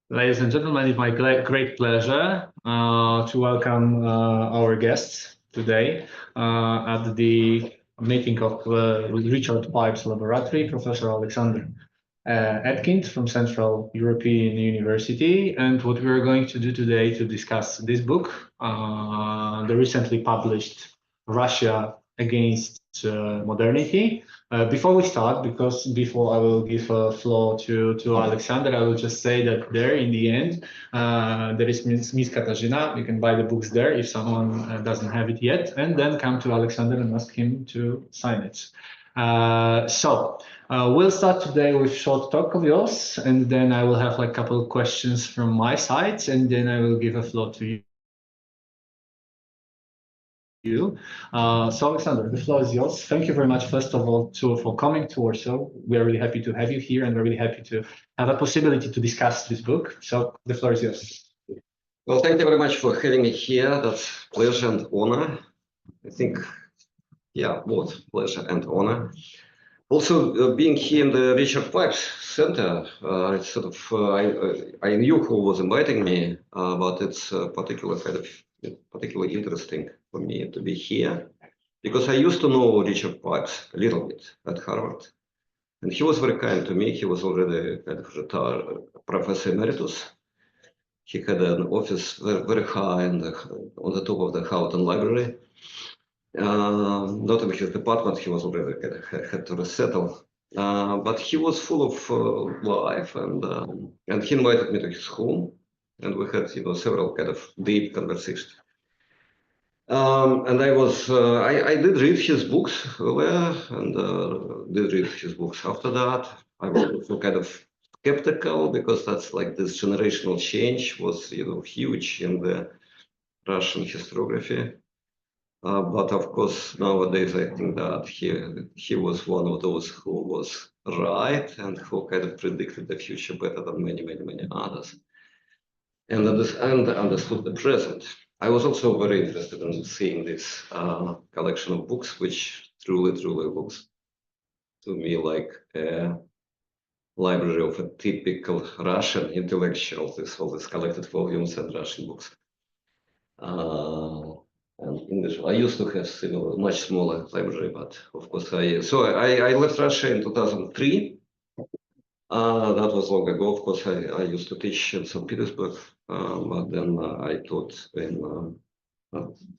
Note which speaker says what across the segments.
Speaker 1: Ladies and gentlemen, it's my great pleasure to welcome our guests today at the meeting of Richard Pipe's laboratory, Professor Alexandra Etkinda from Central European University. And what we are going to do today to discuss this book, the recently published Russia Against Modernity. Before we start, before I will give a floor to Alexander, I will just say that there in the end, there is Miss Katarzyna. You can buy the books there if someone doesn't have it yet, and then come to Alexander and ask him to sign it. We'll start today with short talk of yours, and then I will have like a couple of questions from my side, and then I will give a floor to you. So Alexander, the floor is yours. Thank you very much, first of all, for coming to Warsaw. We are really happy to have you here, and we're really happy to have a possibility to discuss this book. So the floor is yours.
Speaker 2: Well, thank you very much for having me here. That's pleasure and honor. I think, yeah, both pleasure and honor. Also, being here in the Richard Pipes Center, it's sort of I knew who was inviting me, but it's particularly interesting for me to be here because I used to know Richard Pipes a little bit at Harvard, and he was very kind to me. He was already kind of retired professor emeritus. He had an office very high on the top of the Houghton Library. Not in his department, he was already had to resettle, but he was full of life, and he invited me to his home, and we had several kind of deep conversations. And I did read his books earlier, and did read his books after that. I was also kind of skeptical because that's like this generational change was huge in the Russian historiography. But of course, nowadays I think that he was one of those who was right and who kind of predicted the future better than many others, and understood the present. I was also very interested in seeing this collection of books, which truly looks to me like a library of a typical Russian intellectual. All these collected volumes and Russian books. And English. I used to have much smaller library, but of course I left Russia in 2003. That was long ago. Of course, I used to teach in St. Petersburg, but then I taught in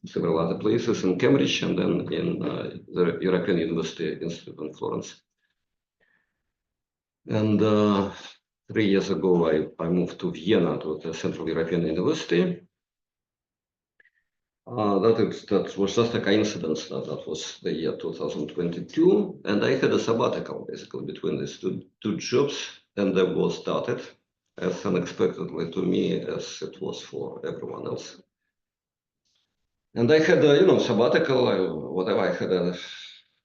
Speaker 2: several other places, in Cambridge, and then in the European University Institute in Florence. And 3 years ago, I moved to Vienna, to the Central European University. That was just a coincidence that was the year 2022, and I had a sabbatical basically between these two jobs, and the war started as unexpectedly to me as it was for everyone else. And I had a sabbatical, whatever I had.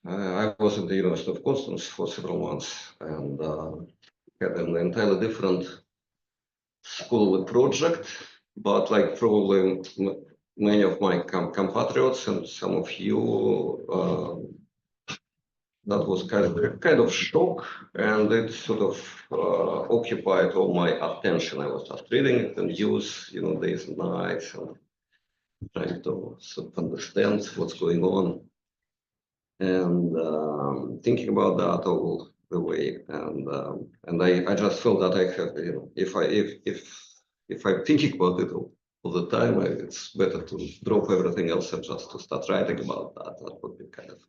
Speaker 2: I was at the University of Constance for several months, and had an entirely different school project, but like probably many of my compatriots and some of you, that was kind of shock, and it sort of occupied all my attention. I was just reading it and news, days and nights, and trying to sort of understand what's going on, and thinking about that all the way. And I just felt that I have, if I'm thinking about it all the time, it's better to drop everything else and just to start writing about that. That would be kind of,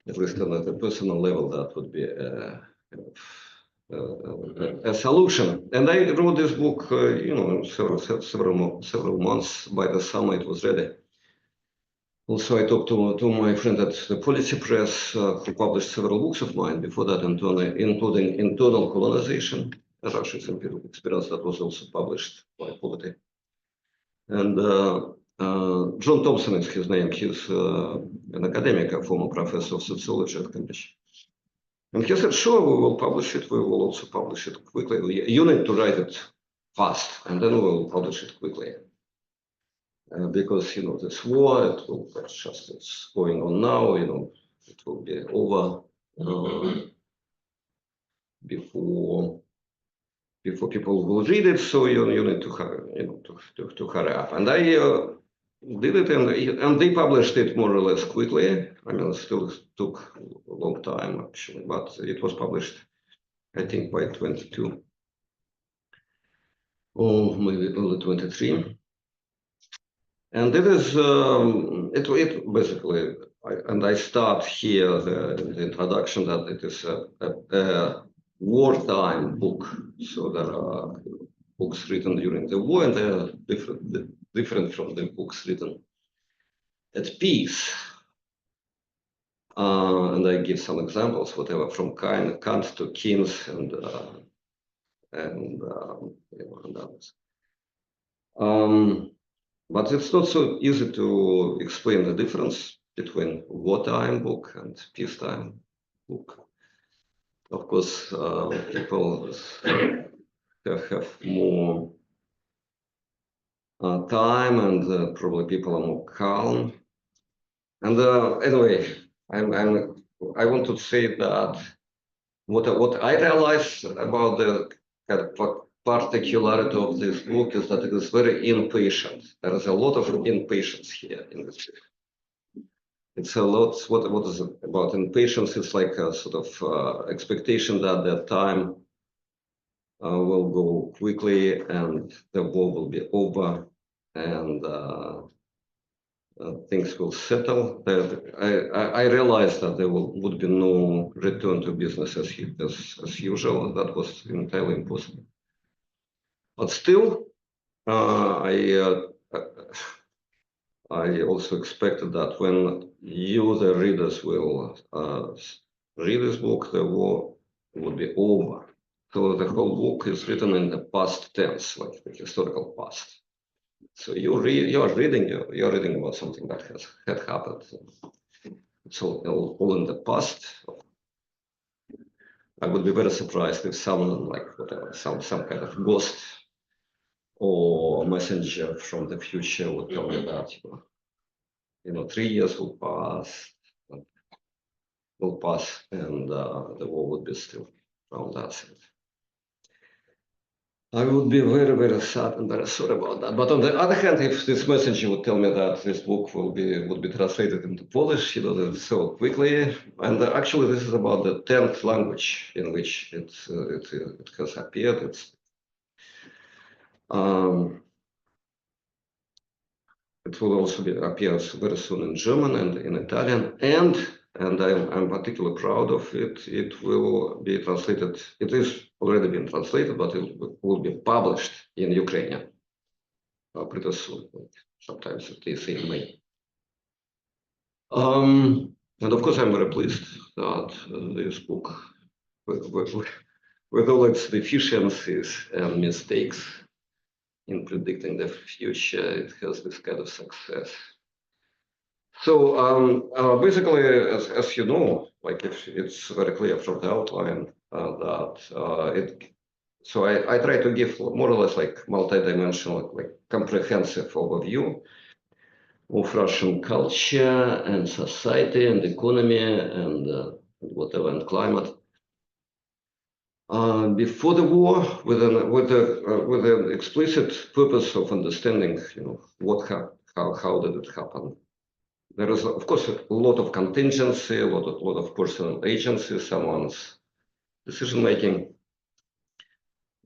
Speaker 2: at least on a personal level, that would be a solution. And I wrote this book, several months. By the summer, it was ready. Also, I talked to my friend at the Policy Press, who published several books of mine before that, including Internal Colonization, a Russian empirical experience, that was also published by Polity. And John Thompson is his name. He's an academic, a former professor of sociology at Cambridge. And he said, sure, we will publish it. We will also publish it quickly. You need to write it fast, and then we will publish it quickly. Because, this war, it's going on now, it will be over before before people will read it, so you need to hurry, to hurry up. And I did it, and they published it more or less quickly. I mean, it still took a long time actually, but it was published, I think, by 22 or maybe early 23. And it is it basically, I start here the introduction that it is a wartime book. So there are books written during the war, and they are different from the books written at peace. And I give some examples, whatever from Kant to Keynes and others. But it's not so easy to explain the difference between wartime book and peacetime book. Of course, people have more time, and probably people are more calm. And anyway, I want to say that what I realize about the kind of particularity of this book is that it is very impatient. There is a lot of impatience here in this book. It's a lot. What is it about impatience? It's like a sort of expectation that the time will go quickly and the war will be over and things will settle. I realized that there would be no return to business as usual. That was entirely impossible. But still, I also expected that when you, the readers, will read this book, the war would be over. So the whole book is written in the past tense, like the historical past. So you're reading about something that had happened. It's all in the past. I would be very surprised if someone, like whatever, some kind of ghost or messenger from the future would tell me that 3 years will pass, and the war would be still around us. I would be very, very sad and very sorry about that. But on the other hand, if this messenger would tell me that this book would be translated into Polish, so quickly, and actually this is about the 10th language in which it has appeared. It will also appear very soon in German and in Italian, and I'm particularly proud of it. It will be translated. It is already been translated, but it will be published in Ukrainian pretty soon. Sometimes they say in May. And of course, I'm very pleased that this book, with all its deficiencies and mistakes in predicting the future, it has this kind of success. So basically, as you know, like it's very clear from the outline that So I try to give more or less like multi-dimensional, like comprehensive overview of Russian culture and society and economy and whatever, and climate. Before the war, with an explicit purpose of understanding, how did it happen. There is, of course, a lot of contingency, a lot of personal agency, someone's decision making.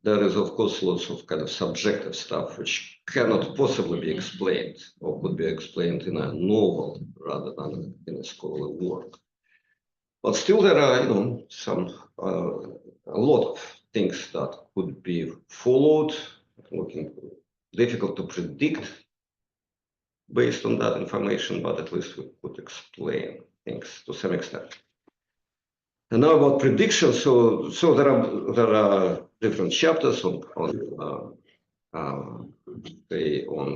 Speaker 2: There is, of course, lots of kind of subjective stuff which cannot possibly be explained or could be explained in a novel rather than in a scholarly work. But still, there are, a lot of things that could be followed, looking difficult to predict based on that information, but at least we could explain things to some extent. And now about prediction. So there are different chapters on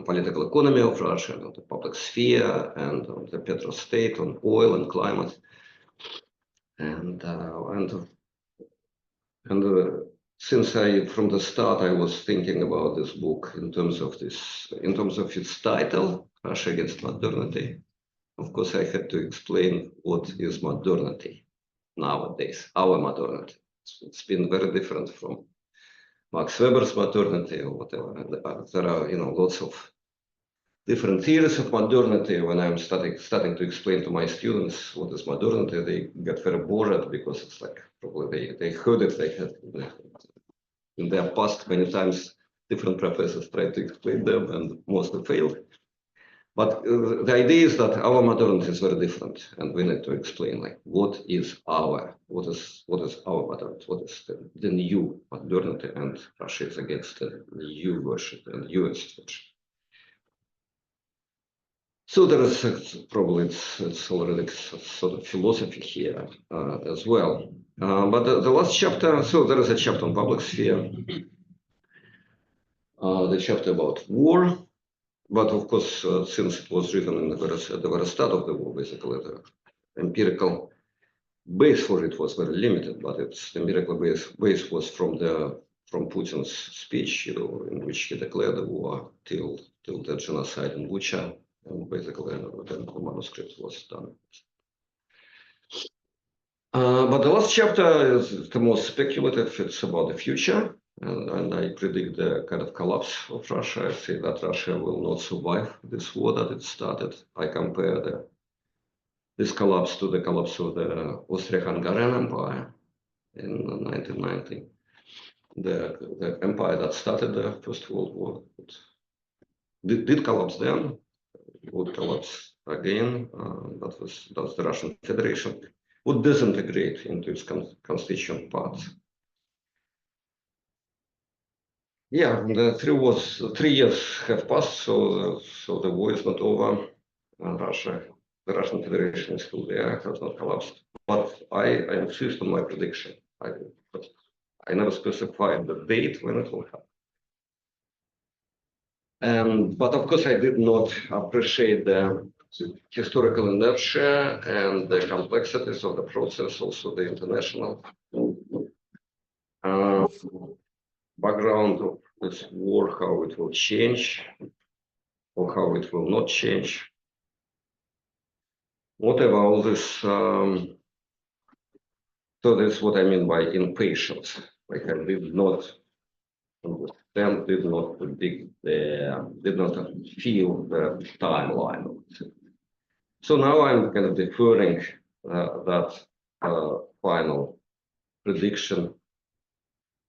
Speaker 2: political economy of Russia, on the public sphere, and on the petrostate, on oil and climate, and since from the start I was thinking about this book in terms of its title, Russia Against Modernity. Of course, I had to explain what is modernity nowadays, our modernity. It's been very different from Max Weber's modernity or whatever. And there are, lots of different theories of modernity. When I'm starting to explain to my students what is modernity, they get very bored because it's like probably they heard it, they had in their past many times different professors tried to explain them and mostly failed. But the idea is that our modernity is very different, and we need to explain like what is our modernity, what is the new modernity, and Russia is against the new version and US version. So there is probably it's already sort of philosophy here as well. But the last chapter, so there is a chapter on public sphere, the chapter about war. But of course, since it was written at the very start of the war, basically the empirical base for it was very limited. But the empirical base was from Putin's speech, in which he declared the war till the genocide in Bucha, and basically the manuscript was done. But the last chapter is the most speculative. It's about the future. And I predict the kind of collapse of Russia. I say that Russia will not survive this war that it started. I compare this collapse to the collapse of the Austro-Hungarian Empire in 1990. The empire that started the First World War did collapse then, would collapse again. That's the Russian Federation, would disintegrate into its constituent parts. Yeah, the 3 years have passed, so the war is not over. And the Russian Federation is still there, has not collapsed. But I insist on my prediction. I never specified the date when it will happen. But of course, I did not appreciate the historical inertia and the complexities of the process, also the international background of this war, how it will change or how it will not change. Whatever all this, so that's what I mean by impatience. Like I did not understand, did not predict, did not feel the timeline. So now I'm kind of deferring that final prediction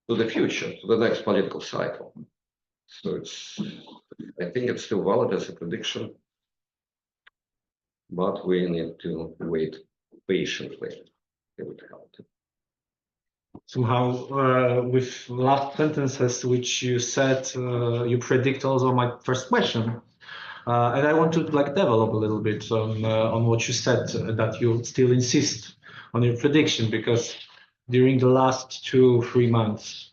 Speaker 2: to the future, to the next political cycle. So I think it's still valid as a prediction, but we need to wait patiently.
Speaker 1: Somehow, with last sentences which you said, you predict also my first question, and I want to develop a little bit on what you said, that you still insist on your prediction, because during the last 2-3 months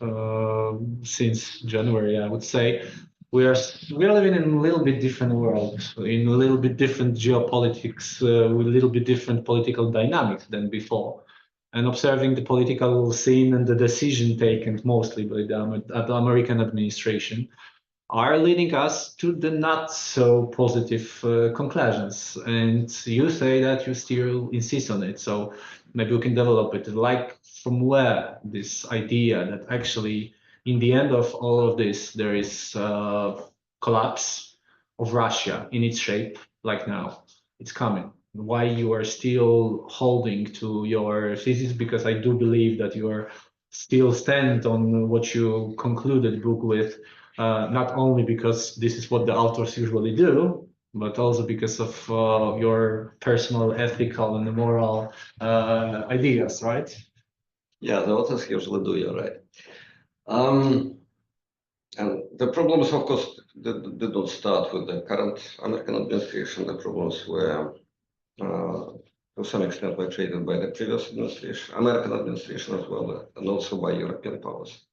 Speaker 1: since January, I would say, we are living in a little bit different world, in a little bit different geopolitics, with a little bit different political dynamics than before. And observing the political scene and the decision taken mostly by the American administration are leading us to the not so positive conclusions. And you say that you still insist on it. So maybe we can develop it. Like, from where this idea that actually in the end of all of this, there is collapse of Russia in its shape, like now, it's coming. Why you are still holding to your thesis, because I do believe that you are still stand on what you concluded book with, not only because this is what the authors usually do, but also because of your personal ethical and moral ideas, right?
Speaker 2: Yeah, the authors usually do, you're right. And the problems, of course, did not start with the current American administration. The problems were to some extent were created by the previous administration, American administration as well, and also by European powers.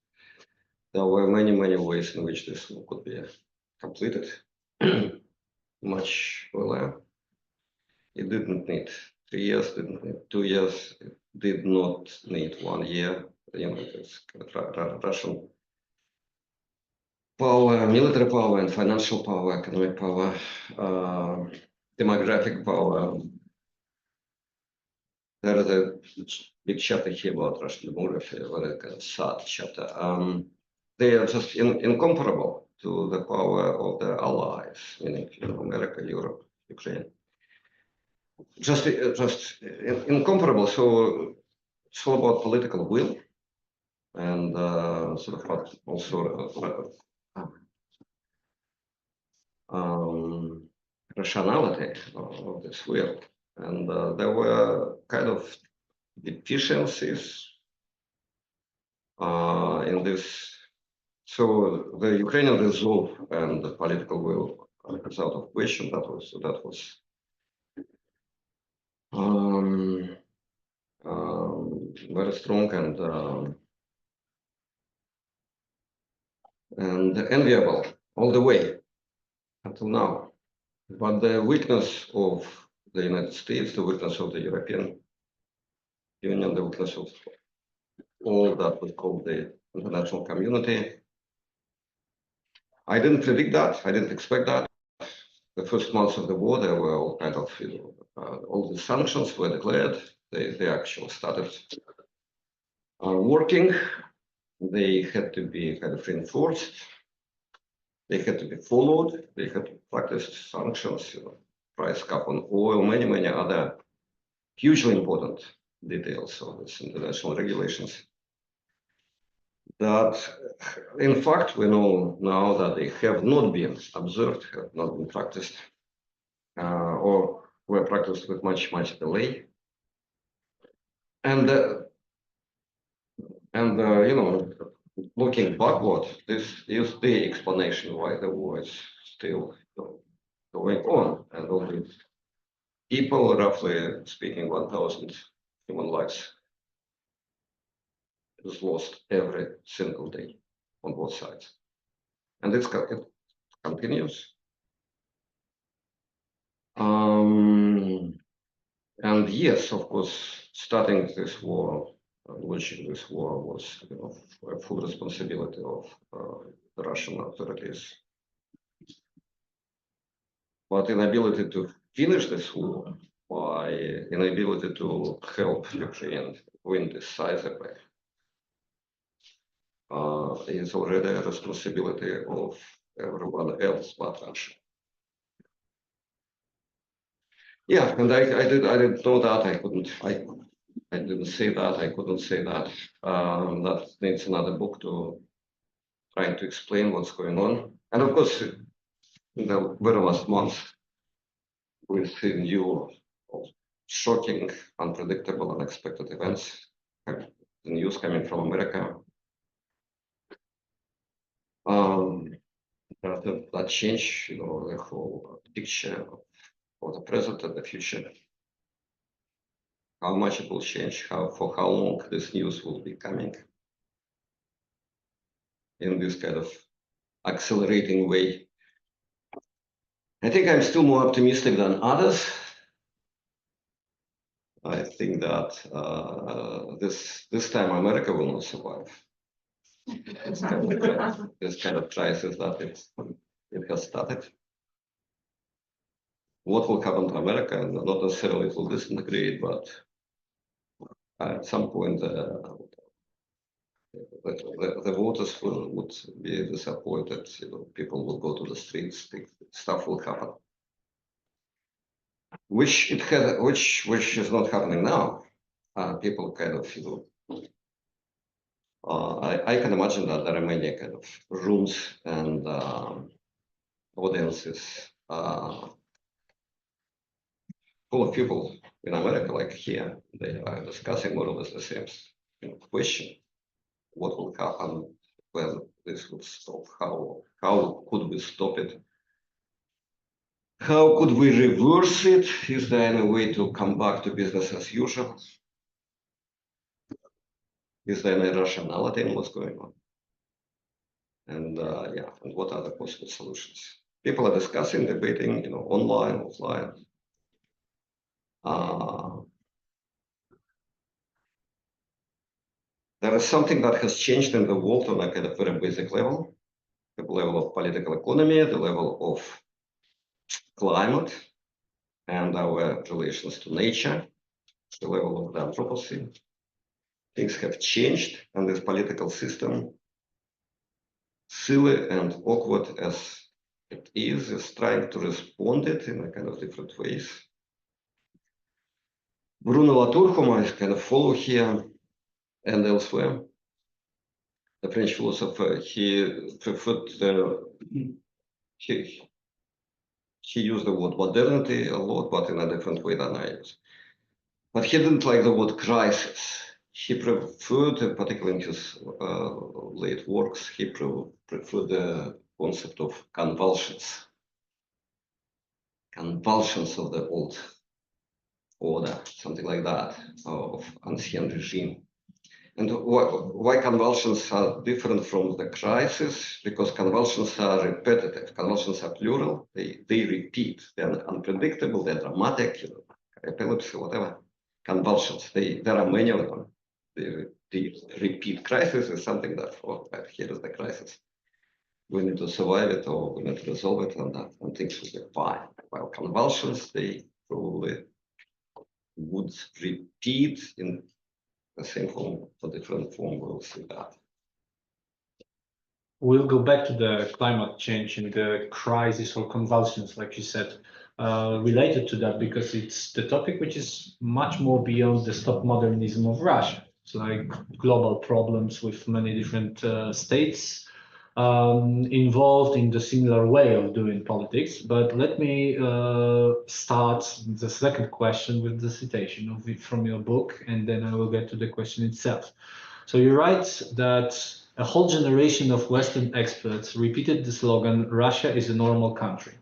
Speaker 2: There were many ways in which this could be completed much earlier. It didn't need 3 years, didn't need 2 years, it did not need 1 year. It's kind of Russian power, military power, and financial power, economic power, demographic power. There is a big chapter here about Russian demography, a very kind of sad chapter. they are just incomparable to the power of the allies, meaning America, Europe, Ukraine. Just incomparable. So it's all about political will and sort of also rationality of this will. And there were kind of deficiencies in this. So the Ukrainian resolve and the political will is out of question. That was very strong and enviable all the way until now. But the weakness of the United States, the weakness of the European Union, the weakness of all that we call the international community. I didn't predict that. I didn't expect that. The first months of the war, there were all kind of, all the sanctions were declared. They actually started working. They had to be kind of reinforced. They had to be followed. They had to practice sanctions, price cap on oil, many other hugely important details of this international regulations. That, in fact, we know now that they have not been observed, have not been practiced, or were practiced with much delay. And looking backward, this is the explanation why the war is still going on, and all the people, roughly speaking, 1,000 human lives is lost every single day on both sides, and it continues. And yes, of course, starting this war, launching this war was, a full responsibility of the Russian authorities. But inability to finish this war by inability to help Ukraine win decisively is already a responsibility of everyone else but Russia. Yeah, and I didn't know that. I didn't say that. I couldn't say that. That needs another book to try to explain what's going on. And of course, in the very last month, we see new, shocking, unpredictable, unexpected events. The news coming from America. That change, the whole picture of the present and the future. How much it will change, for how long this news will be coming in this kind of accelerating way. I think I'm still more optimistic than others. I think that this time America will not survive. This kind of crisis that it has started. What will happen to America? Not necessarily it will disintegrate, but at some point the voters would be disappointed. People will go to the streets. Stuff will happen, which is not happening now. People kind of, I can imagine that there are many kind of rooms and audiences full of people in America, like here. They are discussing more or less the same question. What will happen when this would stop? How could we stop it? How could we reverse it? Is there any way to come back to business as usual? Is there any rationality in what's going on? And and what are the possible solutions? People are discussing, debating, online, offline. There is something that has changed in the world on a kind of very basic level, the level of political economy, the level of climate, and our relations to nature, the level of the anthropocene. Things have changed, and this political system silly and awkward as it is trying to respond it in a kind of different ways. Bruno Latour, whom I kind of follow here and elsewhere, the French philosopher, he preferred he used the word modernity a lot, but in a different way than I use. But he didn't like the word crisis. He preferred, particularly in his late works, he preferred the concept of convulsions. Convulsions of the old order, something like that, of ancien regime. And why convulsions are different from the crisis? Because convulsions are repetitive. Convulsions are plural. They repeat. They're unpredictable. They're dramatic. Epilepsy, whatever. Convulsions. There are many of them. They repeat. Crisis is something that, right, here is the crisis. We need to survive it, or we need to resolve it, and things will be fine. While convulsions, they probably would repeat in the same form, a different form. We'll see that.
Speaker 1: We'll go back to the climate change and the crisis or convulsions, like you said, related to that, because it's the topic which is much more beyond the stop modernism of Russia. It's like global problems with many different states involved in the similar way of doing politics. But let me start the second question with the citation of it from your book, and then I will get to the question itself. So you write that a whole generation of Western experts repeated the slogan, "Russia is a normal country."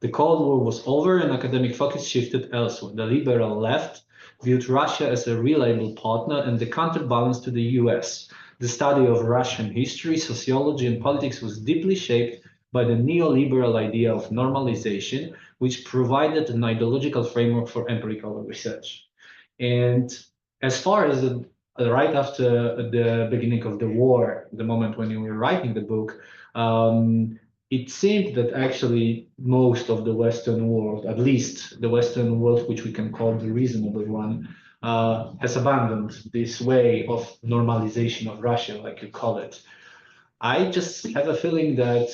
Speaker 1: The Cold War was over and academic focus shifted elsewhere. The liberal left viewed Russia as a reliable partner and the counterbalance to the US. The study of Russian history, sociology, and politics was deeply shaped by the neoliberal idea of normalization, which provided an ideological framework for empirical research. And as far as right after the beginning of the war, the moment when you were writing the book, it seemed that actually most of the Western world, at least the Western world, which we can call the reasonable one, has abandoned this way of normalization of Russia, like you call it. I just have a feeling that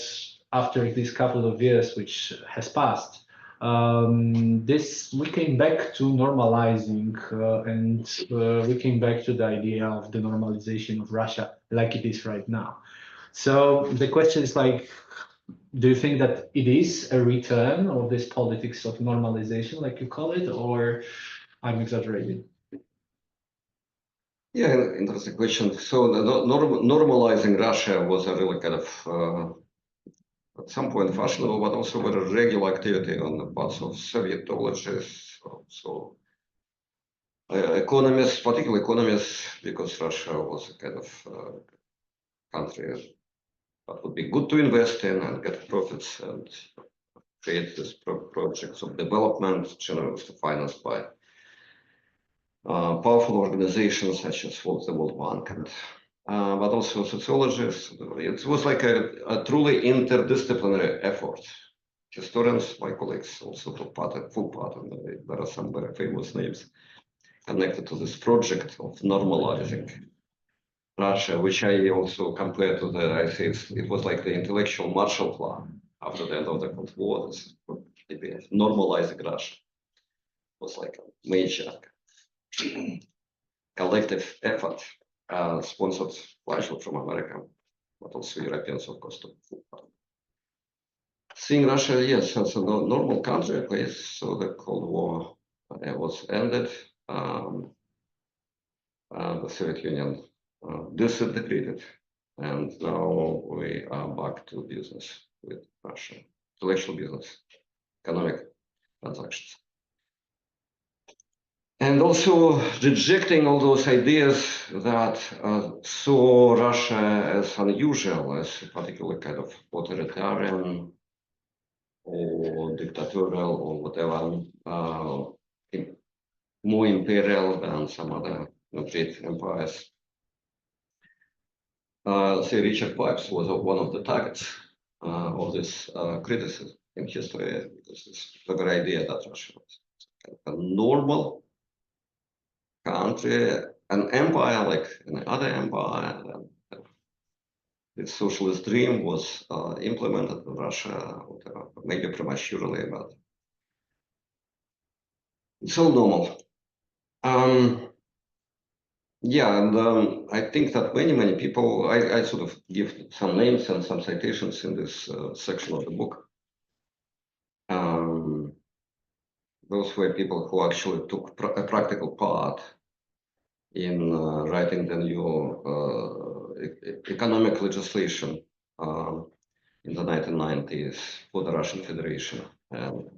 Speaker 1: after this couple of years, which has passed, we came back to normalizing and we came back to the idea of the normalization of Russia like it is right now. So the question is like, do you think that it is a return of this politics of normalization, like you call it, or I'm exaggerating?
Speaker 2: Yeah, interesting question. So normalizing Russia was a really kind of at some point fashionable, but also very regular activity on the parts of Sovietologists. So economists, particularly economists, because Russia was a kind of country that would be good to invest in and get profits and create these projects of development, generously financed by powerful organizations such as the World Bank, and but also sociologists. It was like a truly interdisciplinary effort. Historians, my colleagues, also took full part, and there are some very famous names connected to this project of normalizing Russia, which I also compare to I say it was like the intellectual Marshall Plan after the end of the Cold War. Normalizing Russia was like a major collective effort, sponsored largely from America, but also Europeans, of course, took full part. Seeing Russia, yes, as a normal country, a place, so the Cold War was ended. The Soviet Union disintegrated, and now we are back to business with Russia, intellectual business, economic transactions. And also rejecting all those ideas that saw Russia as unusual, as particularly kind of authoritarian or dictatorial or whatever, more imperial than some other great empires. Say Richard Pipes was one of the targets of this criticism in history, because it's the very idea that Russia was a normal country, an empire like any other empire, this socialist dream was implemented in Russia, whatever, maybe prematurely, but it's all normal. Yeah, and I think that many people, I sort of give some names and some citations in this section of the book. Those were people who actually took a practical part in writing the new economic legislation in the 1990s for the Russian Federation, and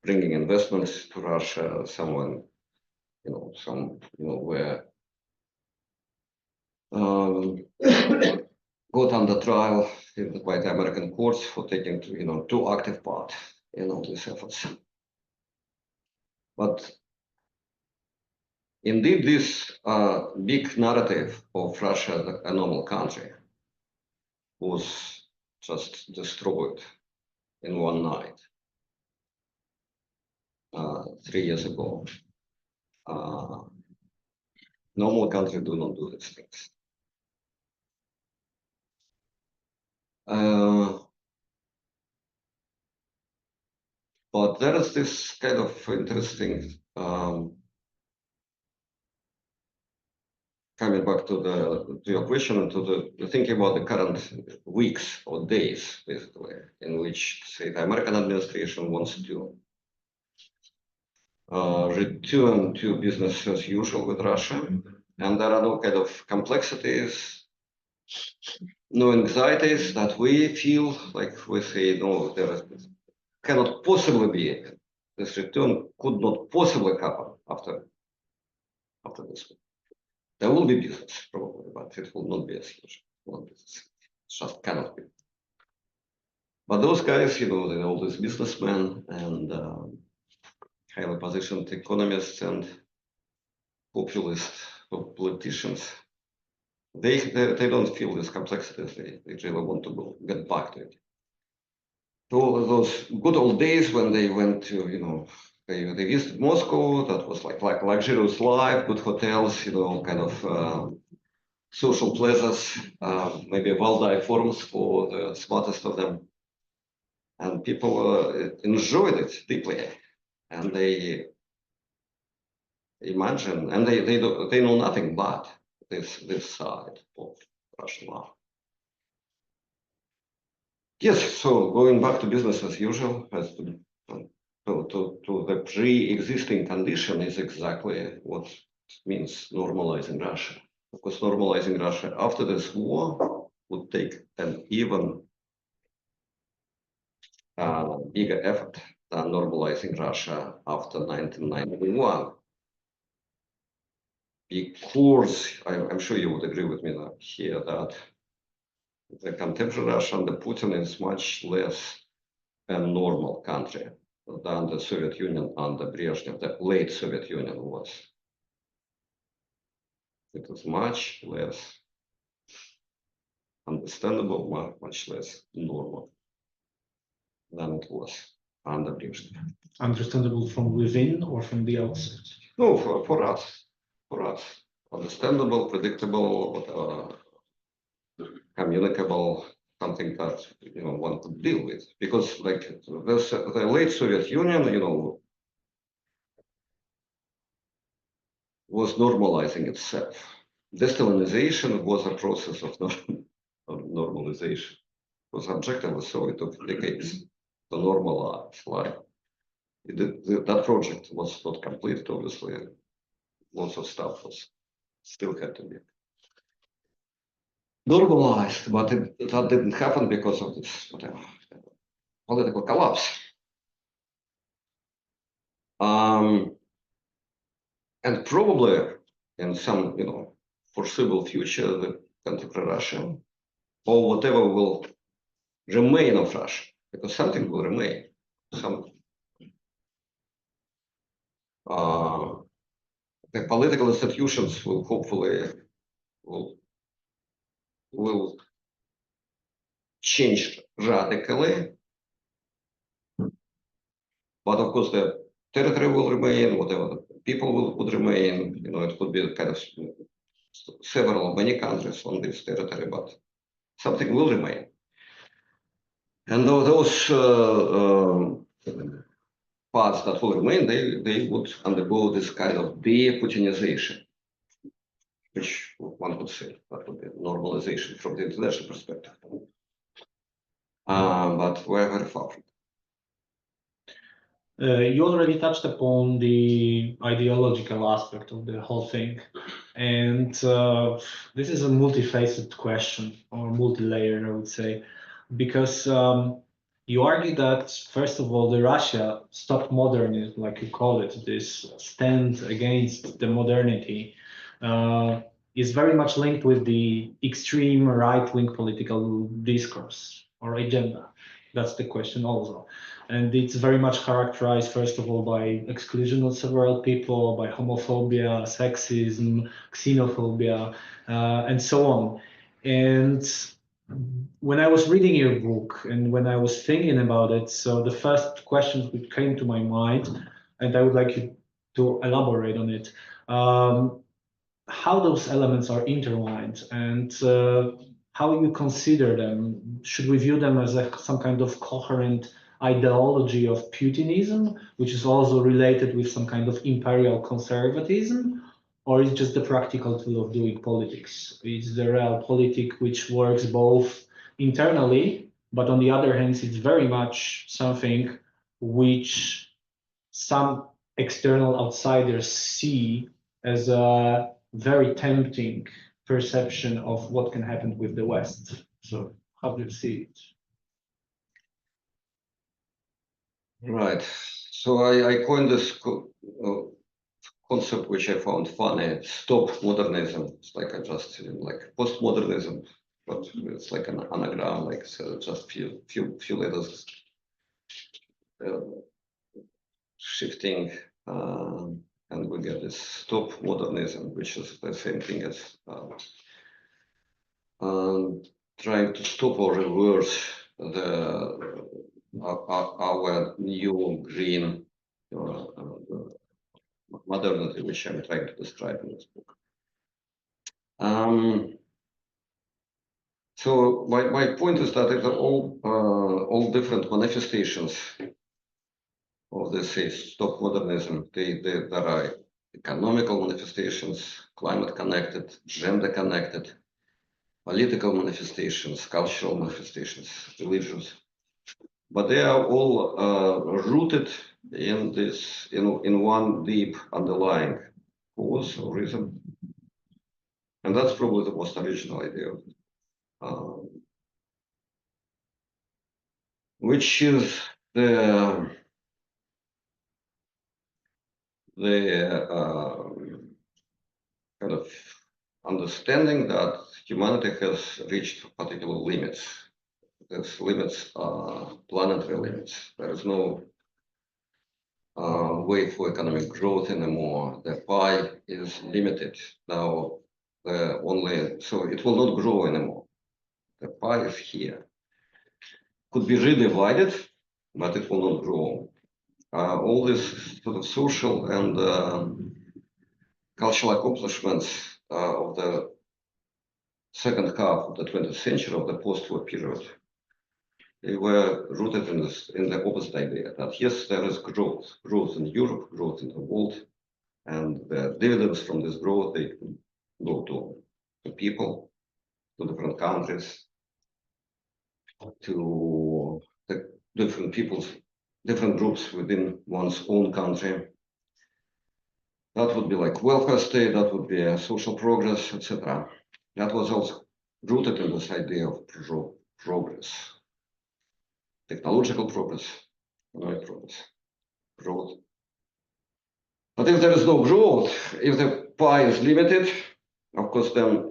Speaker 2: bringing investments to Russia. Someone, were got under trial by the American courts for taking too active part in all these efforts. But indeed, this big narrative of Russia as a normal country was just destroyed in one night 3 years ago. Normal countries do not do these things. But there is this kind of interesting, coming back to your question and to the thinking about the current weeks or days, basically, in which, say, the American administration wants to return to business as usual with Russia, and there are no kind of complexities, no anxieties that we feel, like we say, no, there cannot possibly be, this return could not possibly happen after this. There will be business probably, but it will not be as usual. It just cannot be. But those guys, they're all these businessmen and highly positioned economists and populist politicians, they don't feel these complexities. They really want to get back to it. So those good old days when they went to, they visited Moscow, that was like luxurious life, good hotels, kind of social pleasures, maybe well-dive forums for the smartest of them. And people enjoyed it deeply. And they imagine, and they know nothing but this side of Russian life. Yes, so going back to business as usual, as to the pre-existing condition is exactly what it means normalizing Russia. Of course, normalizing Russia after this war would take an even bigger effort than normalizing Russia after 1991. Because I'm sure you would agree with me now here that the contemporary Russia under Putin is much less a normal country than the Soviet Union under Brezhnev, the late Soviet Union was. It was much less understandable, much less normal than it was under Brezhnev.
Speaker 1: Understandable from within or from the outside?
Speaker 2: No, for us. Understandable, predictable, communicable, something that one could deal with. Because like the late Soviet Union, was normalizing itself. Destalinization was a process of normalization. It was objectively so. It took decades to normalize life. That project was not completed, obviously. Lots of stuff still had to be normalized, but that didn't happen because of this political collapse. And probably in some foreseeable future, the contemporary Russia or whatever will remain of Russia, because something will remain. The political institutions will hopefully will change radically, but of course the territory will remain, whatever the people would remain. It could be kind of many countries on this territory, but something will remain. And those parts that will remain, they would undergo this kind of de-Putinization, which one could say that would be normalization from the international perspective. But we're very far from it.
Speaker 1: You already touched upon the ideological aspect of the whole thing. And this is a multifaceted question, or multi-layered, I would say, because you argue that, first of all, the Russia stop modernism, like you call it, this stand against the modernity, is very much linked with the extreme right-wing political discourse or agenda. That's the question also. And it's very much characterized, first of all, by exclusion of several people, by homophobia, sexism, xenophobia, and so on. And when I was reading your book and when I was thinking about it, so the first questions which came to my mind, and I would like you to elaborate on it, how those elements are intertwined and how you consider them. Should we view them as some kind of coherent ideology of Putinism, which is also related with some kind of imperial conservatism, or is it just the practical tool of doing politics? It's the real politic which works both internally, but on the other hand, it's very much something which some external outsiders see as a very tempting perception of what can happen with the West. So how do you see it?
Speaker 2: Right. So I coined this concept, which I found funny, stop modernism. It's like I just like postmodernism, but it's like an anagram, like just few letters shifting, and we get this stop modernism, which is the same thing as trying to stop or reverse our new green modernity, which I'm trying to describe in this book. So my point is that it's all different manifestations of this, say, stop modernism. There are economical manifestations, climate connected, gender connected, political manifestations, cultural manifestations, religious, but they are all rooted in this, in one deep underlying cause or reason, and that's probably the most original idea, which is the kind of understanding that humanity has reached particular limits. These limits are planetary limits. There is no way for economic growth anymore. The pie is limited now. So it will not grow anymore. The pie is here. Could be redivided, but it will not grow. All these sort of social and cultural accomplishments of the second half of the 20th century, of the post-war period, they were rooted in the opposite idea that yes, there is growth in Europe, growth in the world, and the dividends from this growth, they go to people, to different countries, to the different peoples, different groups within one's own country. That would be like welfare state, that would be a social progress, etc. That was also rooted in this idea of progress, technological progress, economic progress, growth. But if there is no growth, if the pie is limited, of course, then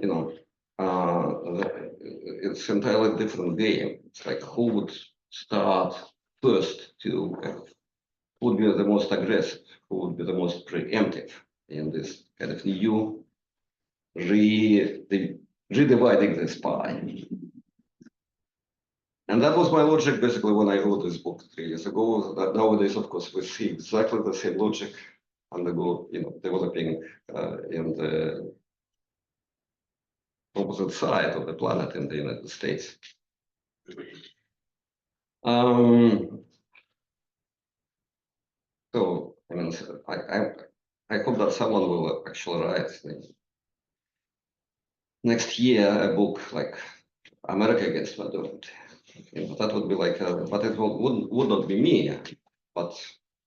Speaker 2: it's entirely different game. It's like who would start first to, who would be the most aggressive, who would be the most preemptive in this kind of new redividing this pie. And that was my logic basically when I wrote this book 3 years ago. That nowadays, of course, we see exactly the same logic undergo, developing in the opposite side of the planet in the United States. So I mean, I hope that someone will actually write next year a book like America Against Modernity. You know, that would be like, but it would not be me. But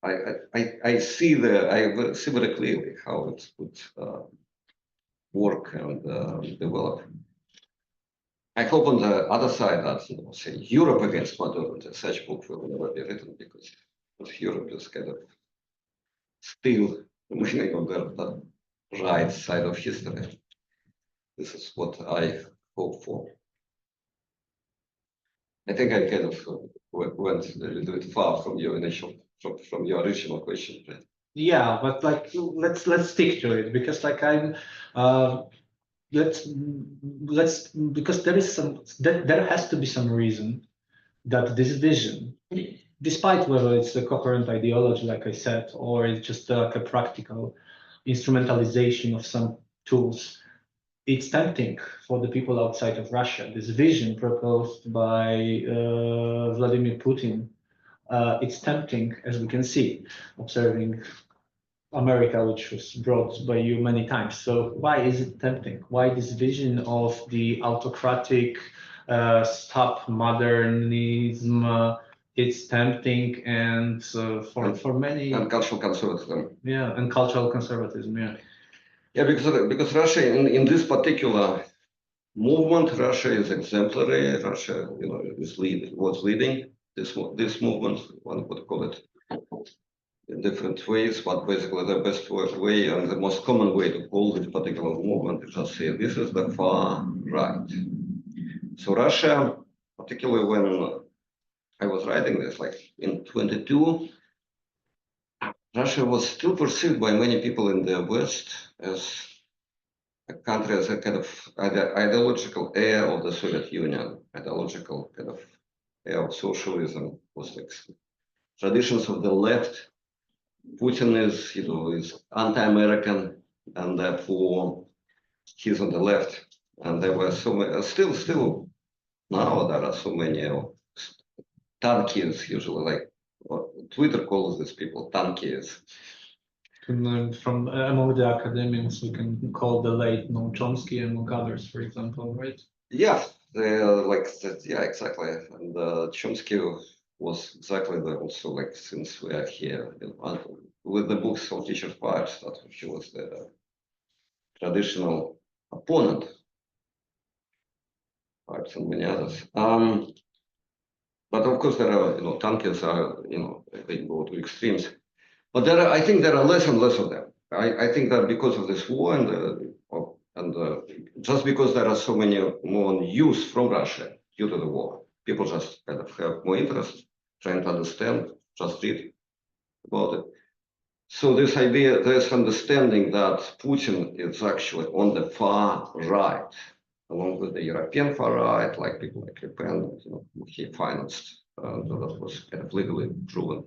Speaker 2: I see very clearly how it would work and develop. I hope on the other side that, you know, say Europe Against Modernity, such book will never be written because Europe is kind of still remaining on the right side of history. This is what I hope for. I think I kind of went a little bit far from your from your original question. Right?
Speaker 1: Yeah, but like let's stick to it, because like let's because there has to be some reason that this vision, despite whether it's a coherent ideology, like I said, or it's just like a practical instrumentalization of some tools, it's tempting for the people outside of Russia. This vision proposed by Vladimir Putin, it's tempting, as we can see, observing America, which was brought by you many times. So why is it tempting? Why this vision of the autocratic, stop modernism? It's tempting, and for many,
Speaker 2: and cultural conservatism.
Speaker 1: Yeah, and cultural conservatism. Yeah.
Speaker 2: Yeah, because Russia in this particular movement, Russia is exemplary. Russia, you know, was leading this movement. One would call it in different ways, but basically the best way and the most common way to call this particular movement is just say this is the far right. So Russia, particularly when I was writing this, like in 22, Russia was still perceived by many people in the West as a country as a kind of ideological heir of the Soviet Union, ideological kind of heir of socialism, was like traditions of the left. Putin is, you know, is anti-American, and therefore he's on the left. And there were so many, still now there are so many tankies, usually, like Twitter calls these people tankies.
Speaker 1: From among the academics, we can call the late Noam Chomsky among others, for example, right?
Speaker 2: Yeah, like that. Yeah, exactly. And Chomsky was exactly that also, like, since we are here, you know, with the books of Teacher Pipes, that he was the traditional opponent, Pipes and many others. But of course, there are, you know, tankies are, you know, they go to extremes. But I think there are less and less of them. I think that because of this war and just because there are so many more news from Russia due to the war, people just kind of have more interest trying to understand, just read about it. So this idea, this understanding that Putin is actually on the far right, along with the European far right, like people like Le Pen, you know, he financed, that was kind of legally proven.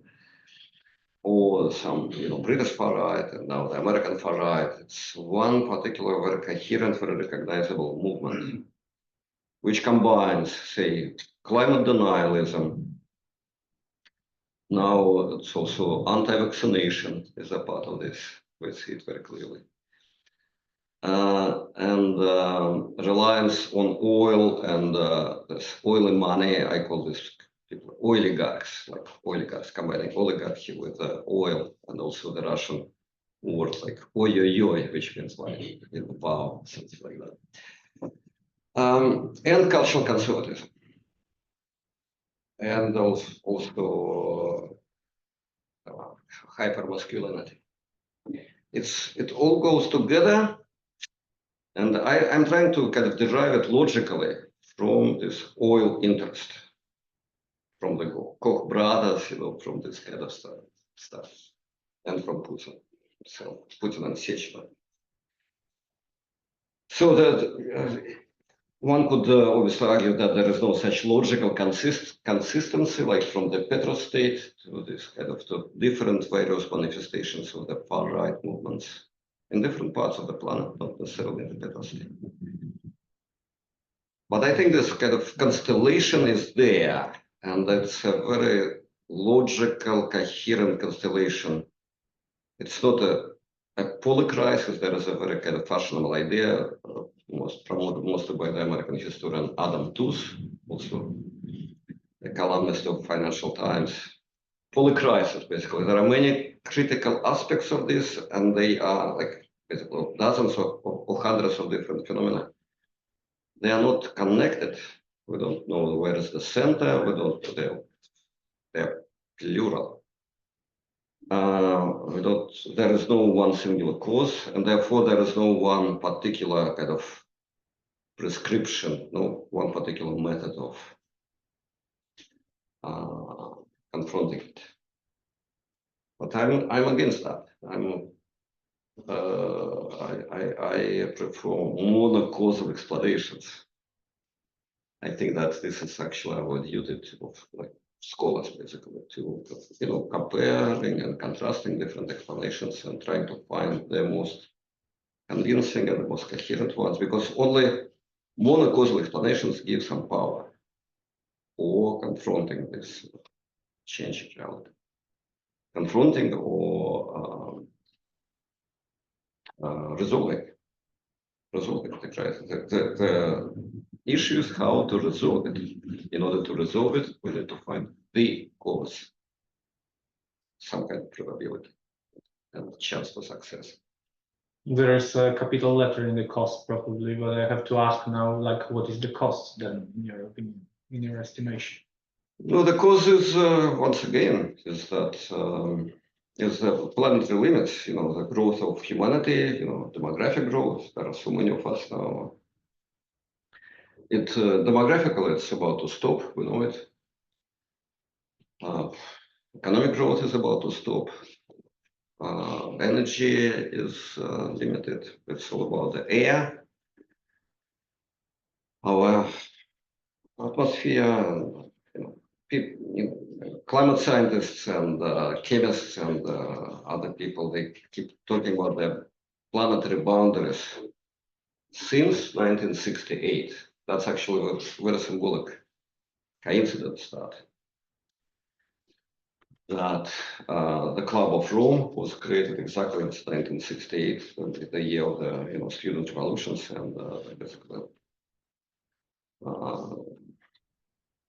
Speaker 2: Or some, you know, British far right, and now the American far right. It's one particular very coherent, very recognizable movement, which combines, say, climate denialism. Now it's also anti-vaccination is a part of this. We see it very clearly. And reliance on oil and this oily money. I call this people oligarchs, like oligarchs, combining oligarchy with oil, and also the Russian word like oi, which means like, you know, wow, something like that. And cultural conservatism, and also hypermasculinity. It all goes together, and I'm trying to kind of derive it logically from this oil interest, from the Koch brothers, you know, from this kind of stuff, and from Putin. So Putin and Sechenov. So that one could obviously argue that there is no such logical consistency, like from the petrostate to this kind of to different various manifestations of the far right movements in different parts of the planet, not necessarily in the petrostate. But I think this kind of constellation is there, and it's a very logical, coherent constellation. It's not a polycrisis. There is a very kind of fashionable idea, most promoted mostly by the American historian Adam Tooze, also a columnist of Financial Times. Polycrisis, basically. There are many critical aspects of this, and they are like basically dozens or hundreds of different phenomena. They are not connected. We don't know where is the center. We don't. They're plural. We don't. There is no one singular cause, and therefore there is no one particular kind of prescription, no one particular method of confronting it. But I'm against that. I prefer monocausal explanations. I think that this is actually our duty of like scholars, basically, to comparing and contrasting different explanations and trying to find the most convincing and the most coherent ones, because only monocausal explanations give some power or confronting this change in reality. Confronting or resolving the crisis. The issue is how to resolve it. In order to resolve it, we need to find the cause, some kind of probability and chance for success.
Speaker 1: There's a capital letter in the cost probably, but I have to ask now, like, what is the cost then, in your opinion, in your estimation?
Speaker 2: No, the cause is once again is that is the planetary limits. The growth of humanity. Demographic growth. There are so many of us now. Demographically, it's about to stop. We know it. Economic growth is about to stop. Energy is limited. It's all about the air, our atmosphere. Climate scientists and chemists and other people, they keep talking about the planetary boundaries since 1968. That's actually a very symbolic coincidence that the Club of Rome was created exactly in 1968, the year of the student revolutions and basically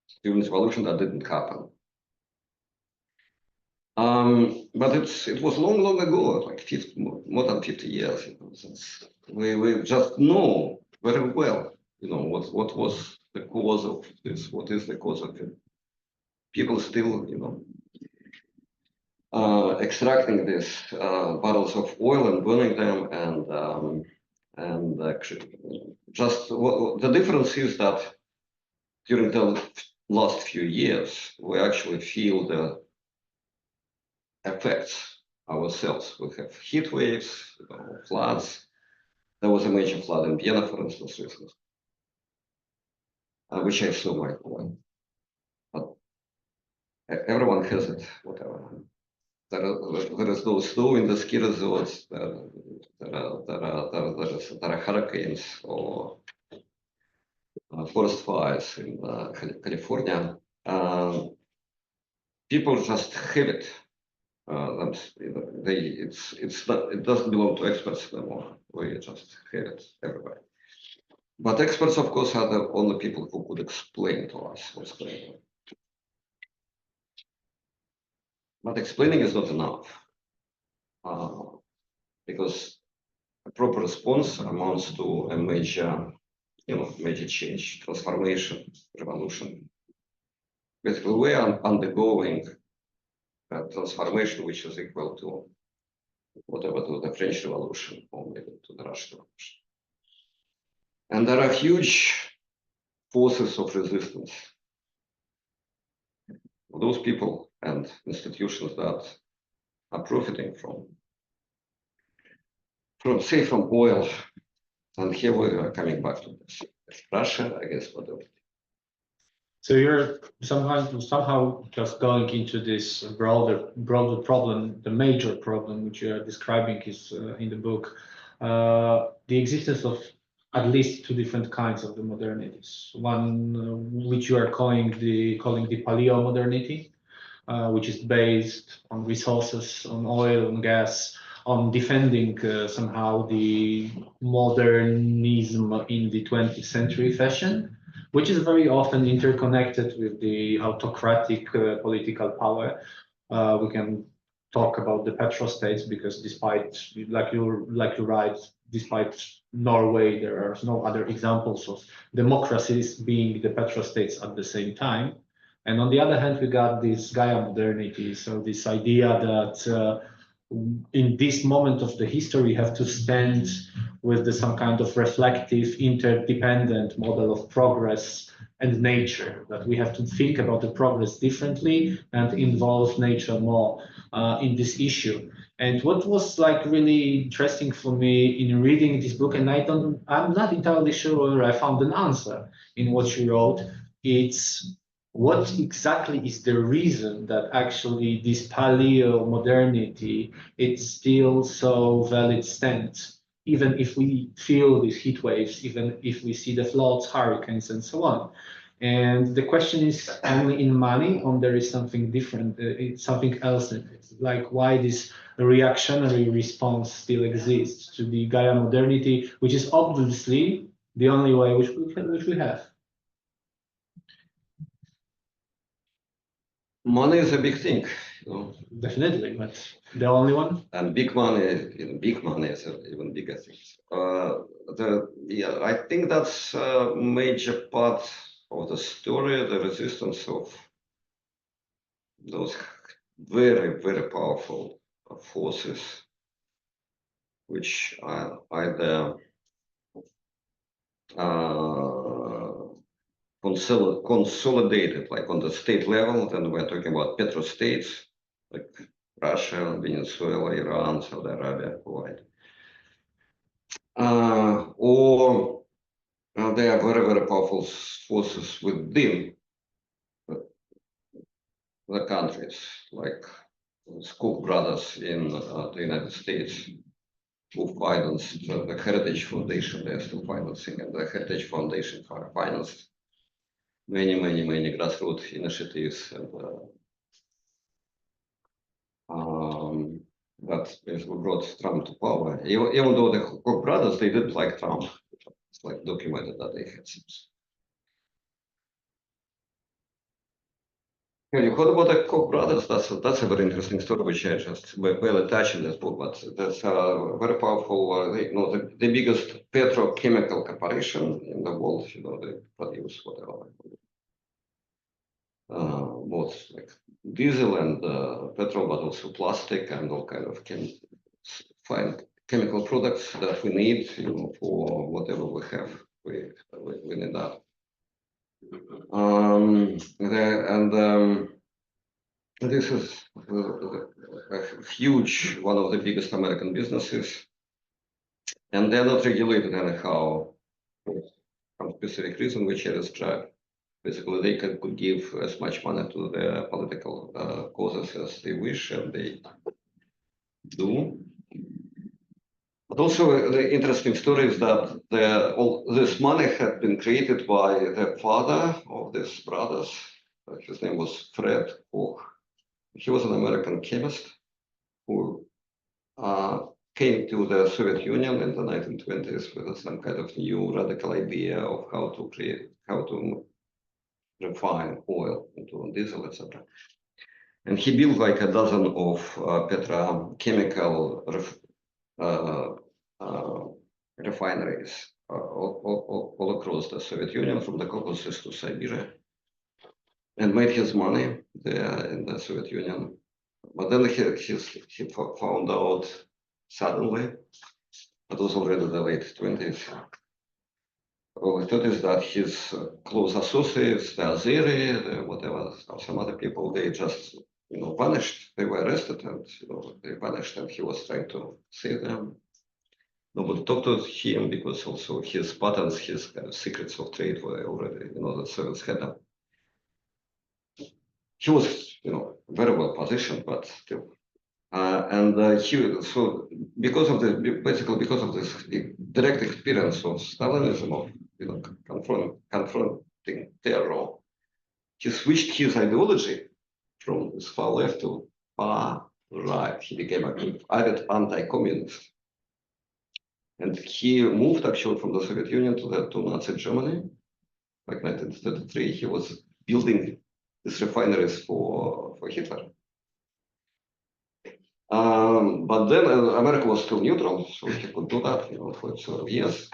Speaker 2: student revolution that didn't happen. But it was long ago, like more than 50 years. Since we just know very well, what was the cause of this? What is the cause of it? People still, extracting these barrels of oil and burning them, and just the difference is that during the last few years, we actually feel the effects ourselves. We have heat waves, floods. There was a major flood in Vienna, for instance, recently, which I saw my point. But everyone has it, whatever. There is no snow in the ski resorts. There are hurricanes or forest fires in California. People just have it. It doesn't belong to experts anymore. We just have it, everybody. But experts, of course, are the only people who could explain to us what's going on. But explaining is not enough, because a proper response amounts to a major change, transformation, revolution. Basically, we are undergoing a transformation which is equal to whatever to the French Revolution or maybe to the Russian Revolution. And there are huge forces of resistance. Those people and institutions that are profiting from oil. And here we are coming back to this. Russia against modernity.
Speaker 1: So you're somehow just going into this broader problem. The major problem which you are describing is in the book, the existence of at least two different kinds of the modernities. One which you are calling the paleo modernity, which is based on resources, on oil and gas, on defending somehow the modernism in the 20th century fashion, which is very often interconnected with the autocratic political power. We can talk about the petrostates because despite, like you write, despite Norway, there are no other examples of democracies being the petrostates at the same time. And on the other hand, we got this Gaia modernity. So this idea that in this moment of the history, we have to stand with some kind of reflective, interdependent model of progress and nature, that we have to think about the progress differently and involve nature more in this issue. And what was like really interesting for me in reading this book, and I'm not entirely sure whether I found an answer in what she wrote, it's what exactly is the reason that actually this paleo modernity, it's still so valid stance, even if we feel these heat waves, even if we see the floods, hurricanes, and so on. And the question is only in money, or there is something different, it's something else in it. Like why this reactionary response still exists to the Gaia modernity, which is obviously the only way which we have.
Speaker 2: Money is a big thing, you know.
Speaker 1: Definitely, but the only one.
Speaker 2: And big money is even bigger things. I think that's a major part of the story, the resistance of those very, very powerful forces, which are either consolidated, like on the state level. Then we're talking about petrostates, like Russia, Venezuela, Iran, Saudi Arabia, Kuwait. Or there are very, very powerful forces within the countries, like Koch brothers in the United States, who financed the Heritage Foundation. They're still financing, and the Heritage Foundation financed many grassroots initiatives, and that basically brought Trump to power. Even though the Koch brothers, they didn't like Trump. It's like documented that they had some. Have you heard about the Koch brothers? That's a very interesting story, which I just barely touched in this book, but that's a very powerful, the biggest petrochemical corporation in the world. They produce whatever. Both like diesel and petrol, but also plastic and all kind of fine chemical products that we need, for whatever we have. We need that. This is a huge, one of the biggest American businesses, and they're not regulated anyhow for some specific reason, which I described. Basically, they could give as much money to the political causes as they wish, and they do. But also, the interesting story is that all this money had been created by the father of these brothers. His name was Fred Koch. He was an American chemist who came to the Soviet Union in the 1920s with some kind of new radical idea of how to refine oil into diesel, etc. And he built like a dozen of petrochemical refineries all across the Soviet Union, from the Caucasus to Siberia, and made his money there in the Soviet Union. But then he found out suddenly, it was already the late 20s, early 30s, that his close associates, the Azeri, whatever, some other people, they just vanished. They were arrested, and they vanished, and he was trying to save them. Nobody talked to him because also his patents, his kind of secrets of trade were already, the Soviets had them. He was, very well positioned, but still, So because of this direct experience of Stalinism, of confronting terror, he switched his ideology from this far left to far right. He became an avid anti-communist, and he moved actually from the Soviet Union to Nazi Germany. Like 1933, he was building these refineries for Hitler. But then America was still neutral, so he could do that, for 12 years.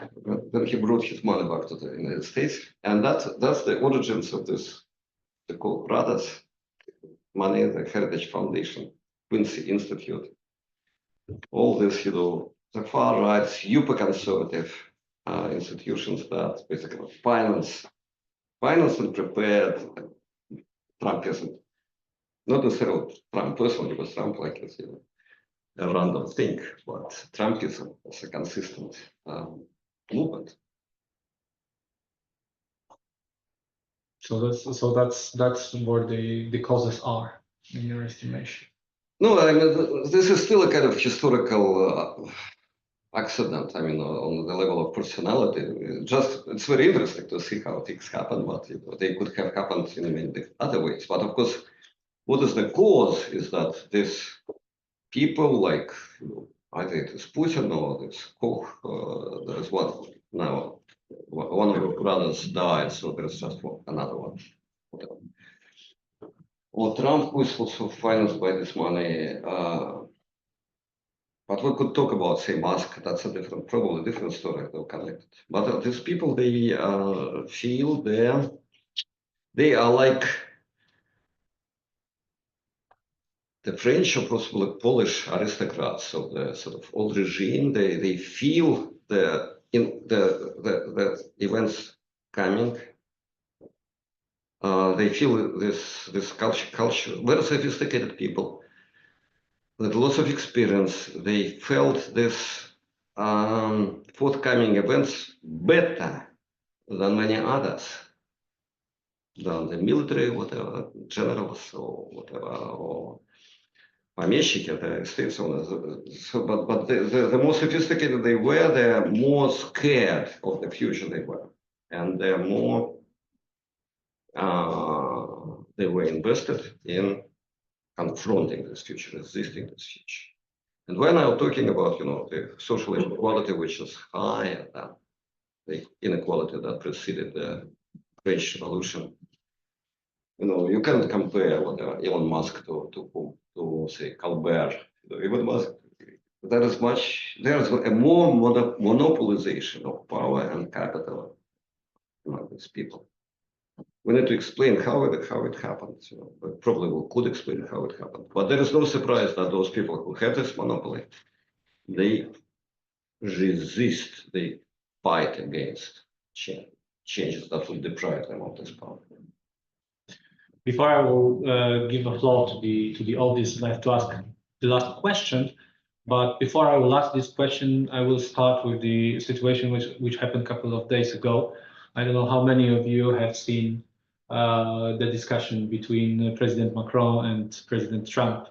Speaker 2: Then he brought his money back to the United States, and that's the origins of this, the Koch brothers money, the Heritage Foundation, Quincy Institute, all this, the far right, super conservative institutions that basically finance and prepared Trumpism. Not necessarily Trump personally, because Trump it's a random thing, but Trumpism as a consistent movement.
Speaker 1: So that's where the causes are, in your estimation.
Speaker 2: No, I mean, this is still a kind of historical accident. I mean, on the level of personality, it's very interesting to see how things happen, but they could have happened in many other ways. But of course, what is the cause is that these people, like either it is Putin or this Koch, there's one now. One of the brothers died, so there's just another one. Whatever. Or Trump, who is also financed by this money. But we could talk about, say, Musk. That's probably a different story, though connected. But these people, they feel they are like the French or possibly Polish aristocrats of the sort of old regime. They feel the events coming. They feel this culture, very sophisticated people with lots of experience. They felt this forthcoming events better than many others, than the military, whatever, generals or whatever, or помещики, the states owners. So, but the more sophisticated they were, they're more scared of the future they were, and they're more they were invested in confronting this future, resisting this future. And we're now talking about, the social inequality, which is higher than the inequality that preceded the French Revolution. You can't compare Elon Musk to say Colbert. Elon Musk, there's a more monopolization of power and capital among these people. We need to explain how it happened. Probably we could explain how it happened, but there is no surprise that those people who have this monopoly, they resist, they fight against changes that will deprive them of this power.
Speaker 1: Before I will give the floor to the audience, I have to ask the last question. But before I will ask this question, I will start with the situation which happened a couple of days ago. I don't know how many of you have seen the discussion between President Macron and President Trump.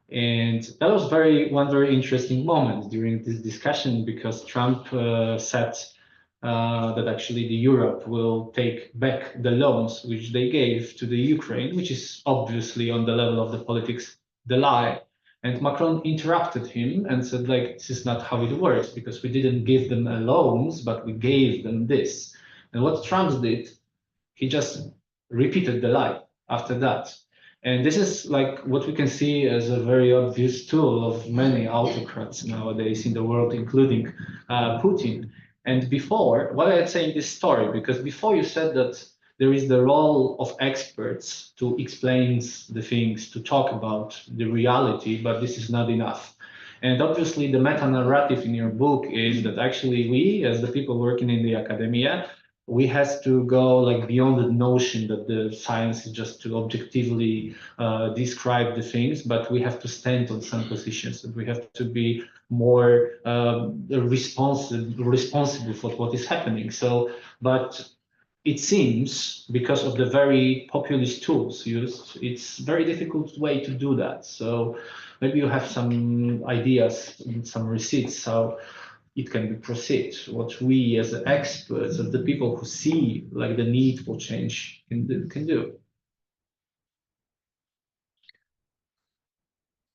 Speaker 1: And that was one very interesting moment during this discussion, because Trump said that actually Europe will take back the loans which they gave to the Ukraine, which is obviously on the level of the politics, the lie. And Macron interrupted him and said, this is not how it works, because we didn't give them loans, but we gave them this. And what Trump did, he just repeated the lie after that. And this is what we can see as a very obvious tool of many autocrats nowadays in the world, including Putin. And before, why I'm saying this story, because before you said that there is the role of experts to explain the things, to talk about the reality, but this is not enough. And obviously the meta-narrative in your book is that actually we, as the people working in the academia, we have to go beyond the notion that the science is just to objectively describe the things, but we have to stand on some positions, and we have to be more responsible for what is happening. So, but it seems, because of the very populist tools used, it's a very difficult way to do that. So maybe you have some ideas, some receipts how it can be proceed. What we as experts, as the people who see like the need for change can do.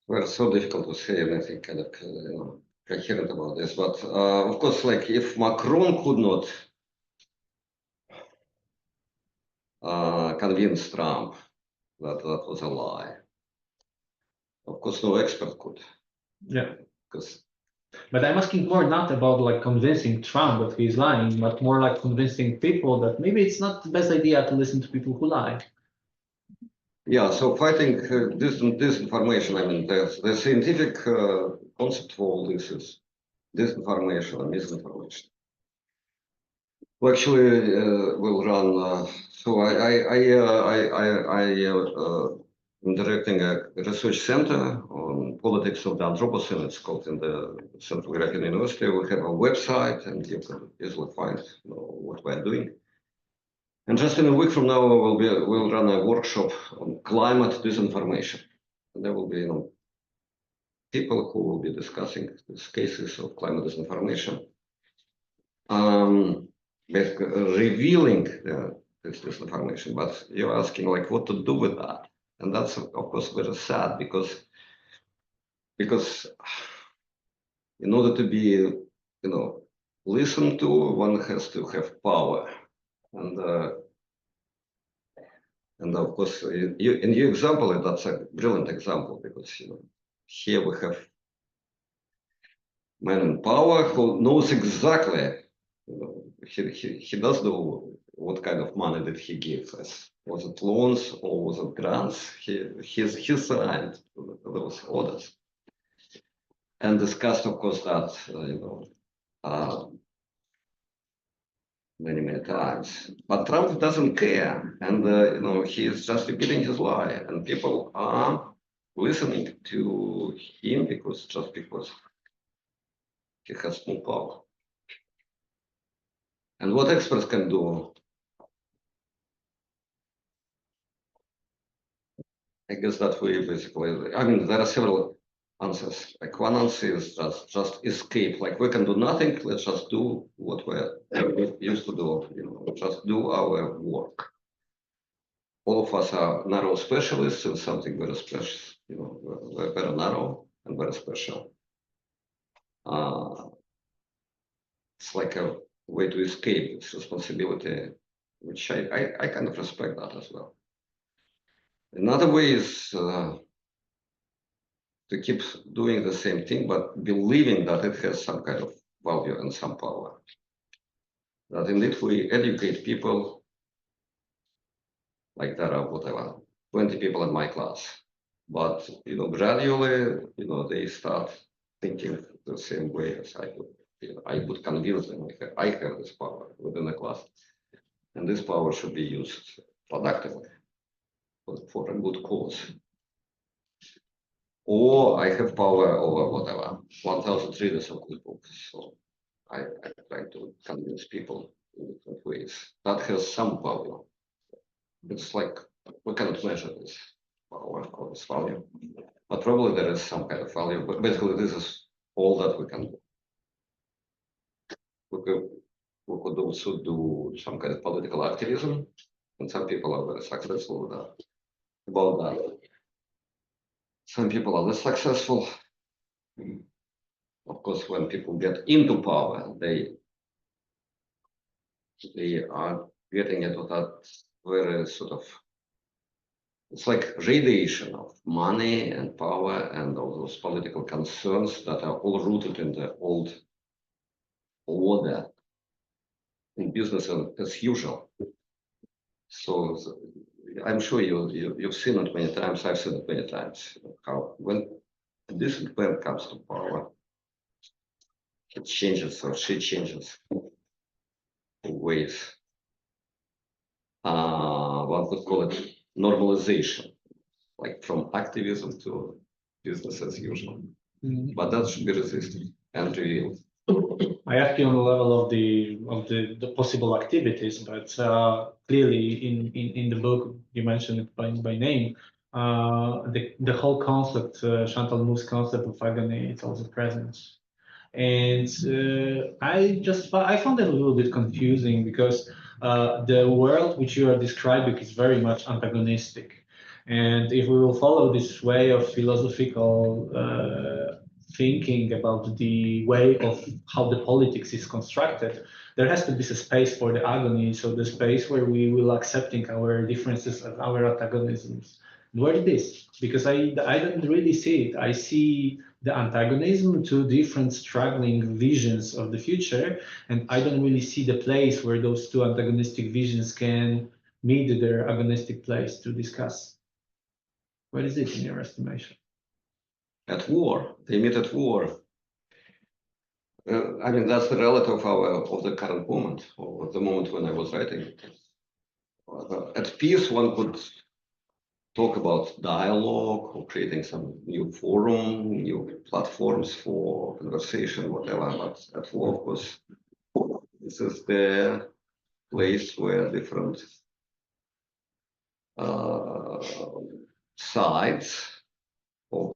Speaker 2: Well, it's so difficult to say anything kind of coherent about this, but of course, like if Macron could not convince Trump that that was a lie, of course, no expert could.
Speaker 1: Yeah.
Speaker 2: Because.
Speaker 1: But I'm asking more not about like convincing Trump that he's lying, but more like convincing people that maybe it's not the best idea to listen to people who lie.
Speaker 2: Yeah, so fighting disinformation, I mean, the scientific concept for all this is disinformation and misinformation. We actually will run, so I'm directing a research center on politics of the Anthropocene. It's called in the Central European University. We have a website and you can easily find what we're doing. And just in a week from now, we'll run a workshop on climate disinformation. And there will be people who will be discussing these cases of climate disinformation, basically revealing this disinformation. But you're asking like what to do with that, and that's of course very sad because in order to be listened to, one has to have power. And of course, in your example, that's a brilliant example because here we have man in power who knows exactly. He does know what kind of money did he give us. Was it loans or was it grants? He signed those orders and discussed, of course, that many times, but Trump doesn't care, and he is just repeating his lie, and people are listening to him because he has more power. And what experts can do, I guess that we basically, I mean, there are several answers. Like one answer is just escape. Like we can do nothing. Let's just do what we used to do. Just do our work. All of us are narrow specialists in something very special. We're very narrow and very special. It's like a way to escape this responsibility, which I kind of respect that as well. Another way is to keep doing the same thing, but believing that it has some kind of value and some power. That indeed we educate people, like there are whatever 20 people in my class, but gradually they start thinking the same way as I would. I would convince them I have this power within the class, and this power should be used productively for a good cause. Or I have power over whatever 1,000 readers of good books, so I try to convince people in different ways. That has some value. It's like we cannot measure this power or this value, but probably there is some kind of value. But basically, this is all that we can do. We could also do some kind of political activism, and some people are very successful with that. About that, some people are less successful. Of course, when people get into power, they are getting into that very sort of, it's like radiation of money and power and all those political concerns that are all rooted in the old order in business as usual. So I'm sure you've seen it many times. I've seen it many times. How when a decent man comes to power, it changes or she changes ways. One could call it normalization, like from activism to business as usual. But that should be resisted and revealed.
Speaker 1: I asked you on the level of the possible activities, but clearly in the book you mentioned it by name. the whole concept, Chantal Mousse concept of agony, it's also present. And I found it a little bit confusing because the world which you are describing is very much antagonistic. And if we will follow this way of philosophical thinking about the way of how the politics is constructed, there has to be a space for the agony, so the space where we will accepting our differences and our antagonisms. Where it is, because I don't really see it. I see the antagonism, two different struggling visions of the future, and I don't really see the place where those two antagonistic visions can meet their agonistic place to discuss. Where is it in your estimation?
Speaker 2: At war. They meet at war. I mean, that's the reality of the current moment, or the moment when I was writing it. At peace, one could talk about dialogue or creating some new forum, new platforms for conversation, whatever. But at war, of course, this is the place where different sides of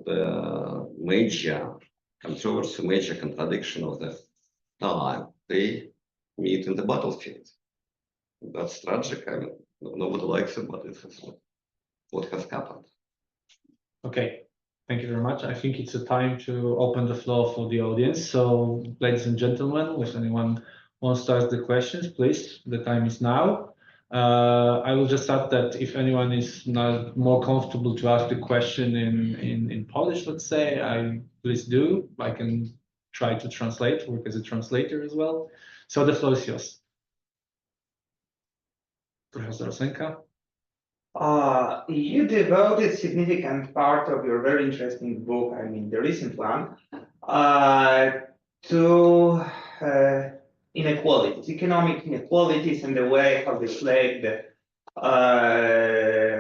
Speaker 2: the major controversy, major contradiction of the time, they meet in the battlefield. That's tragic. I mean, nobody likes it, but it's what has happened.
Speaker 1: Okay, thank you very much. I think it's a time to open the floor for the audience. So, ladies and gentlemen, if anyone wants to ask the questions, please, the time is now. I will just add that if anyone is not more comfortable to ask the question in Polish, let's say, please do. I can try to translate, work as a translator as well. So the floor is yours. Professor Rosenka.
Speaker 3: You devoted significant part of your very interesting book, I mean the recent one, to inequalities, economic inequalities, and the way how they plague the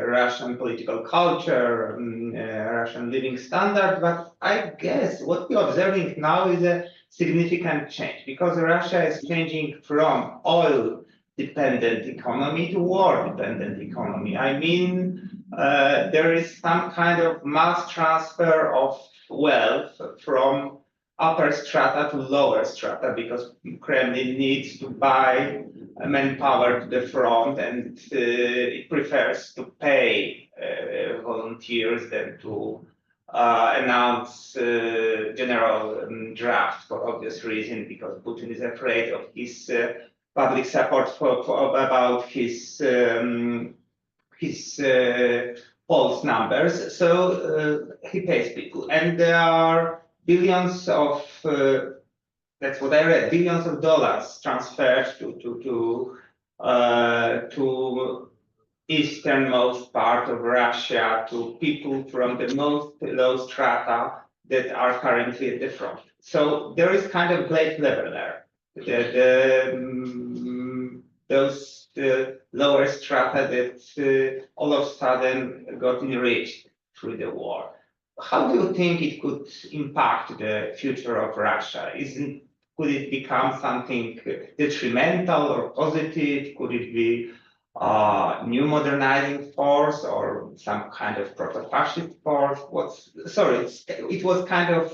Speaker 3: Russian political culture, Russian living standard. But I guess what we're observing now is a significant change, because Russia is changing from oil-dependent economy to war-dependent economy. I mean, there is some kind of mass transfer of wealth from upper strata to lower strata, because Kremlin needs to buy manpower to the front, and it prefers to pay volunteers than to announce general draft, for obvious reason, because Putin is afraid of his public support about his polls numbers. So he pays people, and there are billions of that's what I read, billions of dollars transferred to easternmost part of Russia, to people from the most low strata that are currently at the front. So there is kind of great level there. Those lower strata that all of a sudden got enriched through the war. How do you think it could impact the future of Russia? Could it become something detrimental or positive? Could it be a new modernizing force or some kind of proto-fascist force? It was kind of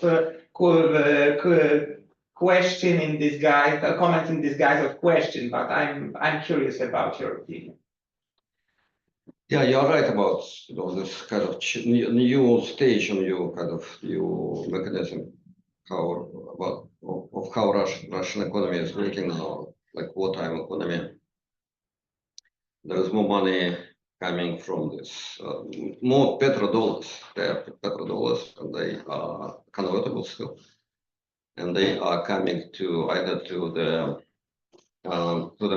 Speaker 3: question in disguise, a comment in disguise of question, but I'm curious about your opinion.
Speaker 2: Yeah, you're right about this kind of new stage, new mechanism of how Russian economy is working now, like wartime economy. There is more money coming from this, more petrodollars. They are petrodollars, and they are convertible still, and they are coming to either to the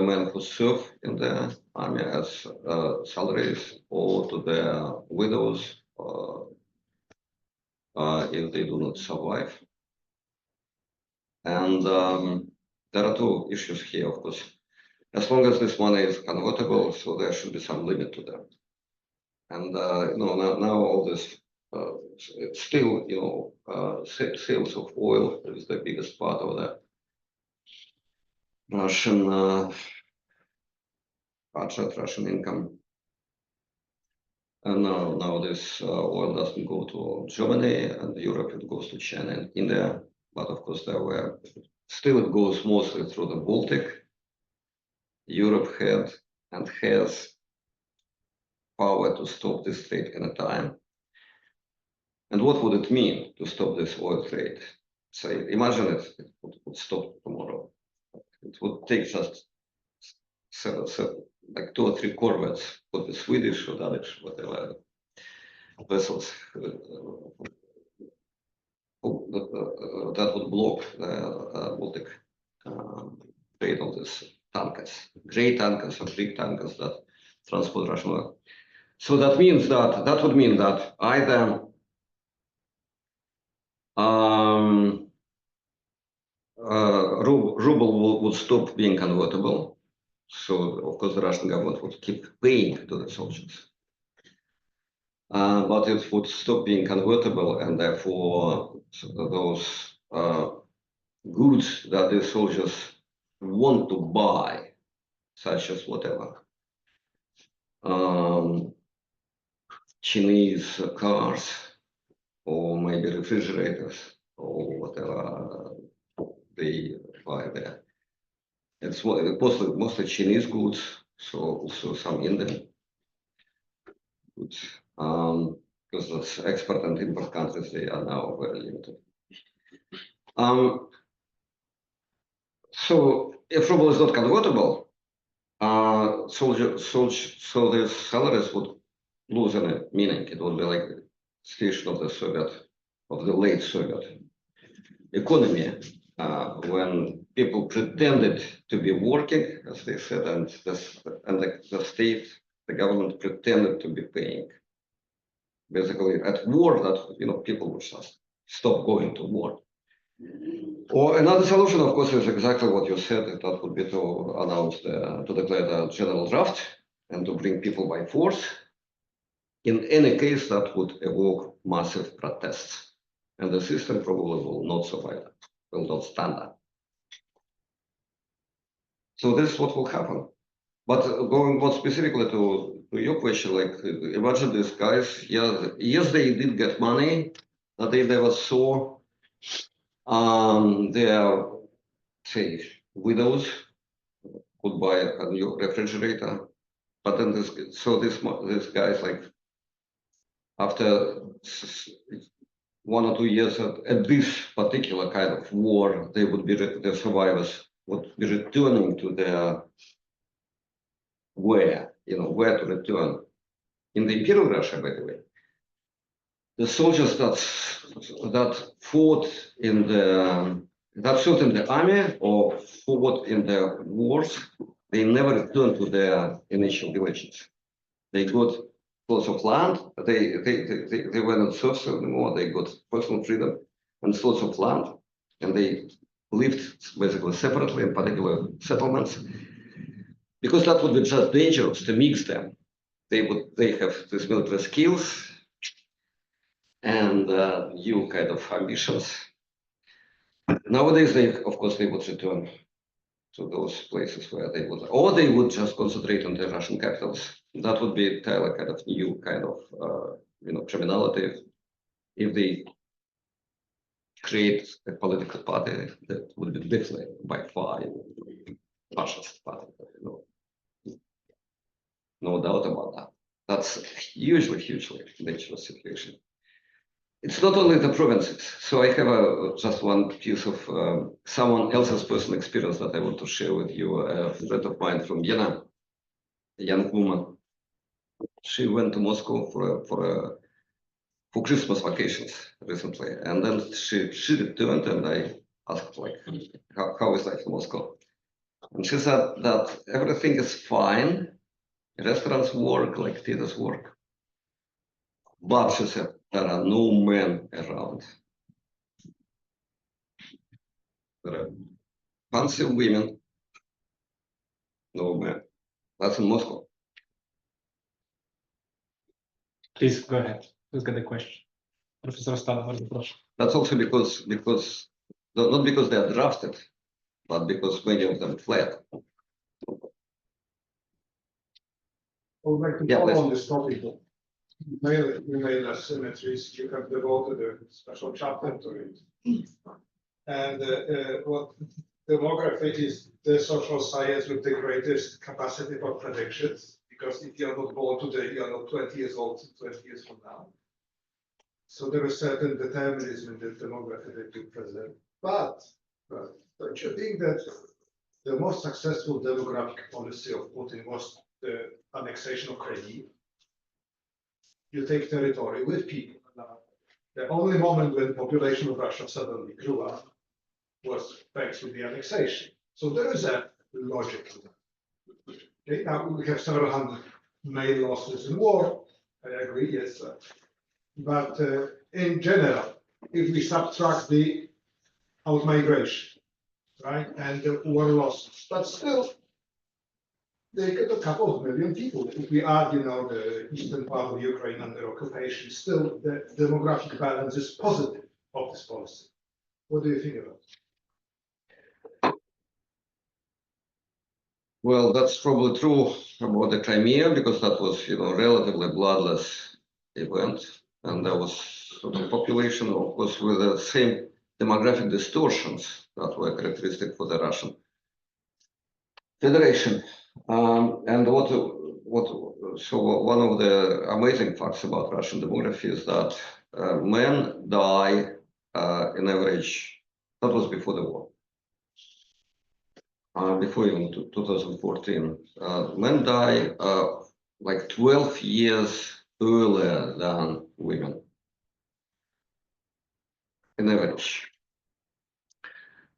Speaker 2: men who serve in the army as salaries, or to the widows if they do not survive. And there are two issues here, of course. As long as this money is convertible, so there should be some limit to that. And now all this still, sales of oil is the biggest part of the Russian budget, Russian income. And now this oil doesn't go to Germany and Europe, it goes to China and India. But of course, still it goes mostly through the Baltic. Europe had and has power to stop this trade anytime. And what would it mean to stop this oil trade? Say, imagine it would stop tomorrow. It would take just like 2 or 3 corvettes, could be Swedish or Danish, whatever vessels that would block the Baltic trade of these tankers, gray tankers or big tankers that transport Russian oil. So that means that would mean that either ruble would stop being convertible. So of course the Russian government would keep paying to the soldiers. But it would stop being convertible, and therefore those goods that the soldiers want to buy, such as whatever, Chinese cars, or maybe refrigerators, or whatever they buy there. It's mostly Chinese goods, so also some Indian goods. Because those export and import countries, they are now very limited. So if ruble is not convertible, so the salaries would lose any meaning. It would be like the situation of the late Soviet economy, when people pretended to be working, as they said, and the state, the government pretended to be paying. Basically, at war, that people would just stop going to war. Or another solution, of course, is exactly what you said. That would be to announce to declare the general draft and to bring people by force. In any case, that would evoke massive protests, and the system probably will not survive, will not stand up. So this is what will happen. But going more specifically to your question, like imagine these guys, yes, they did get money, that they never saw their, say, widows could buy a new refrigerator. But then these guys, like after 1 or 2 years at this particular kind of war, the survivors would be returning to their where to return. In the Imperial Russia, by the way, the soldiers that fought in the army or fought in the wars, they never returned to their initial villages. They got plots of land. They weren't serfs anymore. They got personal freedom and plots of land, and they lived basically separately in particular settlements. Because that would be just dangerous to mix them. They have these military skills and new kind of ambitions. Nowadays, of course, they would return to those places where they would just concentrate on the Russian capitals. That would be entirely kind of new kind of criminality. If they create a political party that would be definitely by far fascist party, no doubt about that. That's hugely dangerous situation. It's not only the provinces. So I have just one piece of someone else's personal experience that I want to share with you. A friend of mine from Vienna, a young woman. She went to Moscow for Christmas vacations recently, and then she returned, and I asked, like, how is life in Moscow? And she said that everything is fine. Restaurants work, like theaters work. But she said, there are no men around. There are fancy women, no men. That's in Moscow.
Speaker 1: Please go ahead. Let's get the question. Professor Stala, bardzo proszę.
Speaker 2: That's also because not because they are drafted, but because many of them fled.
Speaker 4: I would like to
Speaker 2: Yeah,
Speaker 4: follow
Speaker 2: please.
Speaker 4: on this topic. male asymmetries, you have devoted a special chapter to it. And what demography is the social science with the greatest capacity for predictions, because if you are not born today, you are not 20 years old 20 years from now. So there is certain determinism in the demography that you present. But don't you think that the most successful demographic policy of Putin was the annexation of Crimea? You take territory with people. The only moment when the population of Russia suddenly grew up was thanks to the annexation. So there is a logic to that. Okay, now we have several hundred male losses in war. I agree, yes. But in general, if we subtract the out-migration, right, and the war losses, but still, they get a couple of million people. If we add, the eastern part of Ukraine under occupation, still the demographic balance is positive of this policy. What do you think about it?
Speaker 2: Well, that's probably true about the Crimea, because that was, relatively bloodless event, and there was sort of population, of course, with the same demographic distortions that were characteristic for the Russian Federation. And so one of the amazing facts about Russian demography is that men die in average, that was before the war, before even 2014, men die like 12 years earlier than women, in average.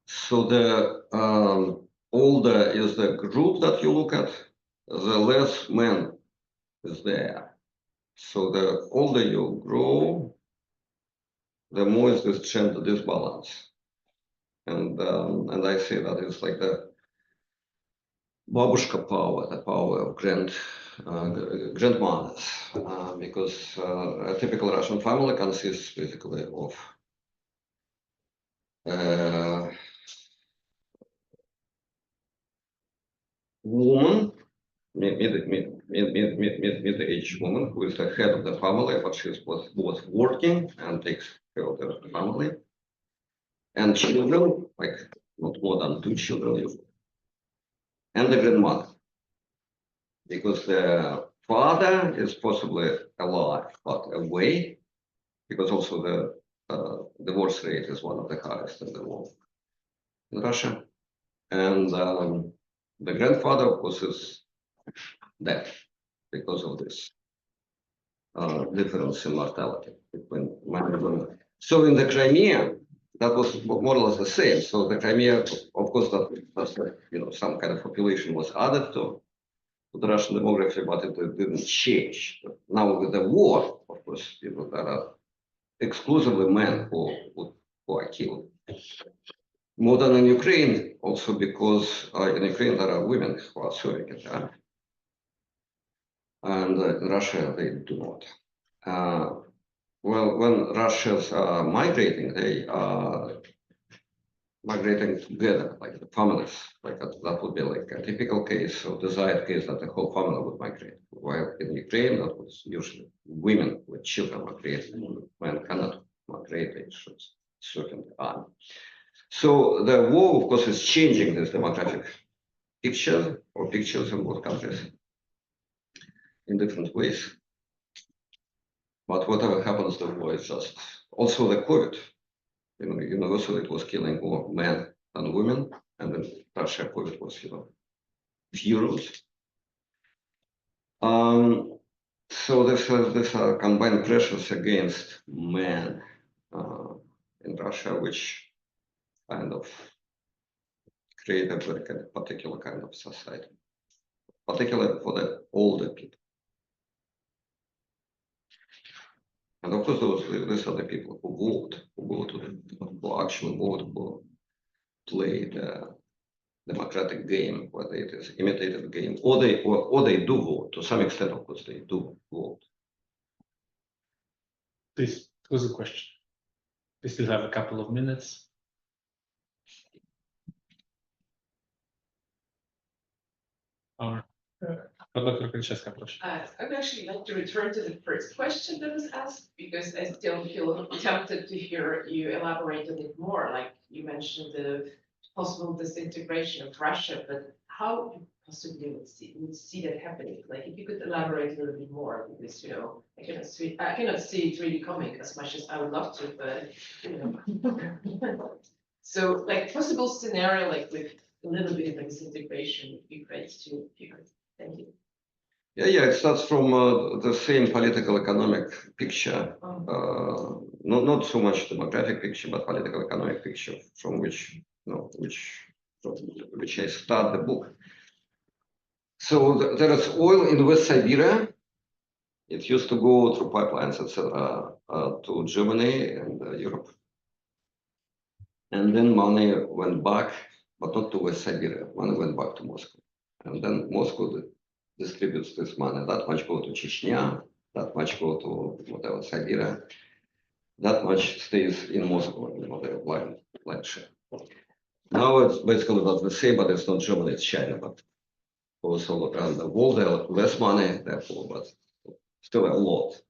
Speaker 2: So the older is the group that you look at, the less men is there. So the older you grow, the more is this gender disbalance. And I say that it's like the babushka power, the power of grandmothers, because a typical Russian family consists basically of woman, mid-aged woman who is the head of the family, but she was working and takes care of the family, and children, like not more than 2 children usually, and the grandmother, because the father is possibly alive but away, because also the divorce rate is one of the highest in the world in Russia, and the grandfather, of course, is dead because of this difference in mortality between men and women. So in the Crimea, that was more or less the same. So the Crimea, of course, that's some kind of population was added to the Russian demography, but it didn't change. Now with the war, of course, there are exclusively men who are killed. More than in Ukraine, also because in Ukraine there are women who are serving in the army. And in Russia, they do not. Well, when Russians are migrating, they are migrating together, like the families. Like that would be like a typical case or desired case that the whole family would migrate. While in Ukraine, that was usually women with children migrating. Men cannot migrate; they should serve in the army. So the war, of course, is changing this demographic picture or pictures in both countries in different ways. But whatever happens, the war is just also the COVID. Universally, it was killing more men than women, and then Russia COVID was, heroes. So these are combined pressures against men in Russia, which kind of create a very kind of particular kind of society, particularly for the older people. And of course, these are the people who vote, who actually vote, who play the democratic game, whether it is imitated game, or they do vote. To some extent, of course, they do vote.
Speaker 1: This was a question. We still have a couple of minutes. Or Dr. Kryszewska, proszę.
Speaker 5: I'd actually like to return to the first question that was asked because I still feel tempted to hear you elaborate a bit more. Like you mentioned the possible disintegration of Russia, but how you possibly would see that happening? Like if you could elaborate a little bit more, because I cannot see it really coming as much as I would love to, but so like possible scenario, like with a little bit of disintegration would be great to hear. Thank you.
Speaker 2: Yeah, it starts from the same political economic picture, not so much demographic picture, but political economic picture from which I start the book. So there is oil in West Siberia. It used to go through pipelines, etc., to Germany and Europe. And then money went back, but not to West Siberia. Money went back to Moscow. And then Moscow distributes this money. That much go to Chechnya, that much go to whatever, Siberia. That much stays in Moscow, whatever, blind share. Now it's basically not the same, but it's not Germany, it's China. But also around the world, there are less money, therefore, but still a lot.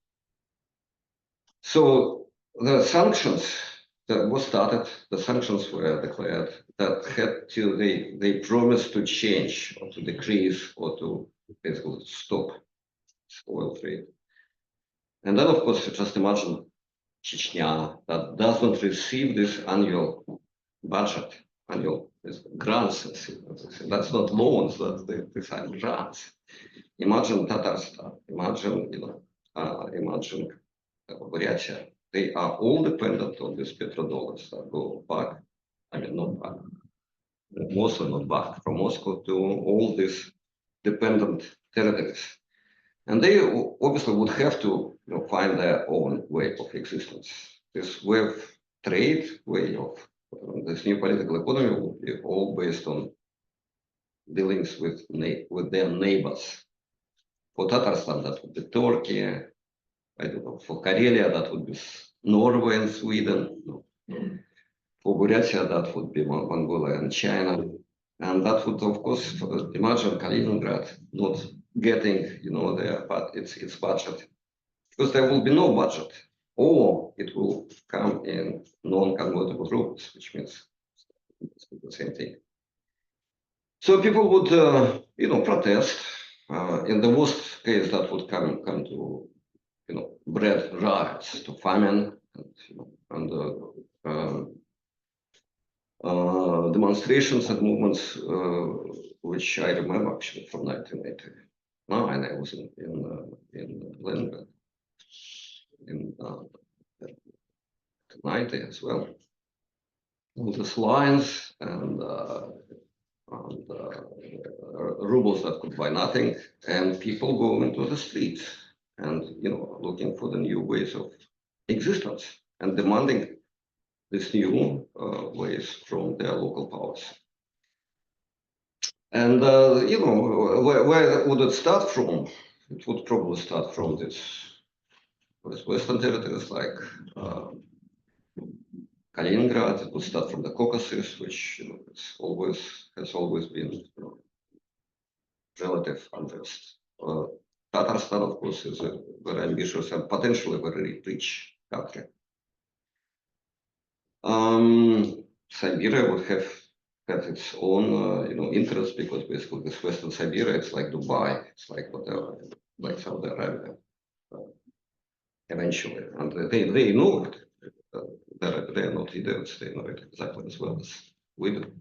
Speaker 2: So the sanctions that were started, the sanctions were declared that had to, they promised to change or to decrease or to basically stop oil trade. And then, of course, just imagine Chechnya that does not receive this annual budget, annual grants. That's not loans, these are grants. Imagine Tatarstan, imagine, imagine Buryatia. They are all dependent on these petrodollars that go back. I mean, not back, mostly not back from Moscow to all these dependent territories. And they obviously would have to find their own way of existence. This way of trade, way of this new political economy will be all based on dealings with their neighbors. For Tatarstan, that would be Turkey. I don't know, for Karelia, that would be Norway and Sweden. For Buryatia, that would be Mongolia and China. And that would, of course, imagine Kaliningrad not getting, its budget, because there will be no budget, or it will come in non-convertible rubles, which means the same thing. So people would, protest. In the worst case, that would come to, bread riots, to famine, and demonstrations and movements, which I remember actually from 1980. No, and I was in Leningrad in 90 as well. All these lines and rubles that could buy nothing, and people go into the streets and looking for the new ways of existence and demanding these new ways from their local powers. And where would it start from? It would probably start from this western territories like Kaliningrad. It would start from the Caucasus, which has always been relative unrest. Tatarstan, of course, is a very ambitious and potentially very rich country. Siberia would have its own, interests, because basically this Western Siberia, it's like Dubai, it's like whatever, like Saudi Arabia, eventually, and they know it. They're not idiots; they know it exactly as well as we do.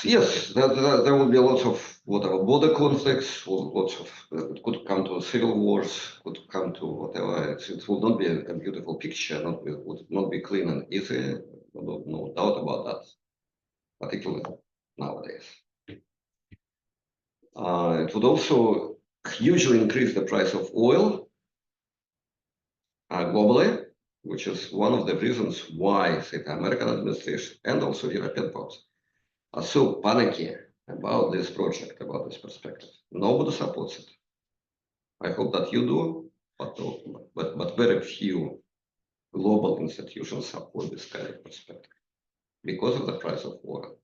Speaker 2: Yes, there will be lots of whatever border conflicts, lots of it could come to civil wars, could come to whatever. It will not be a beautiful picture, would not be clean and easy. No doubt about that, particularly nowadays. It would also hugely increase the price of oil globally, which is one of the reasons why, say, the American administration and also European powers are so panicky about this project, about this perspective. Nobody supports it. I hope that you do, but very few global institutions support this kind of perspective because of the price of oil.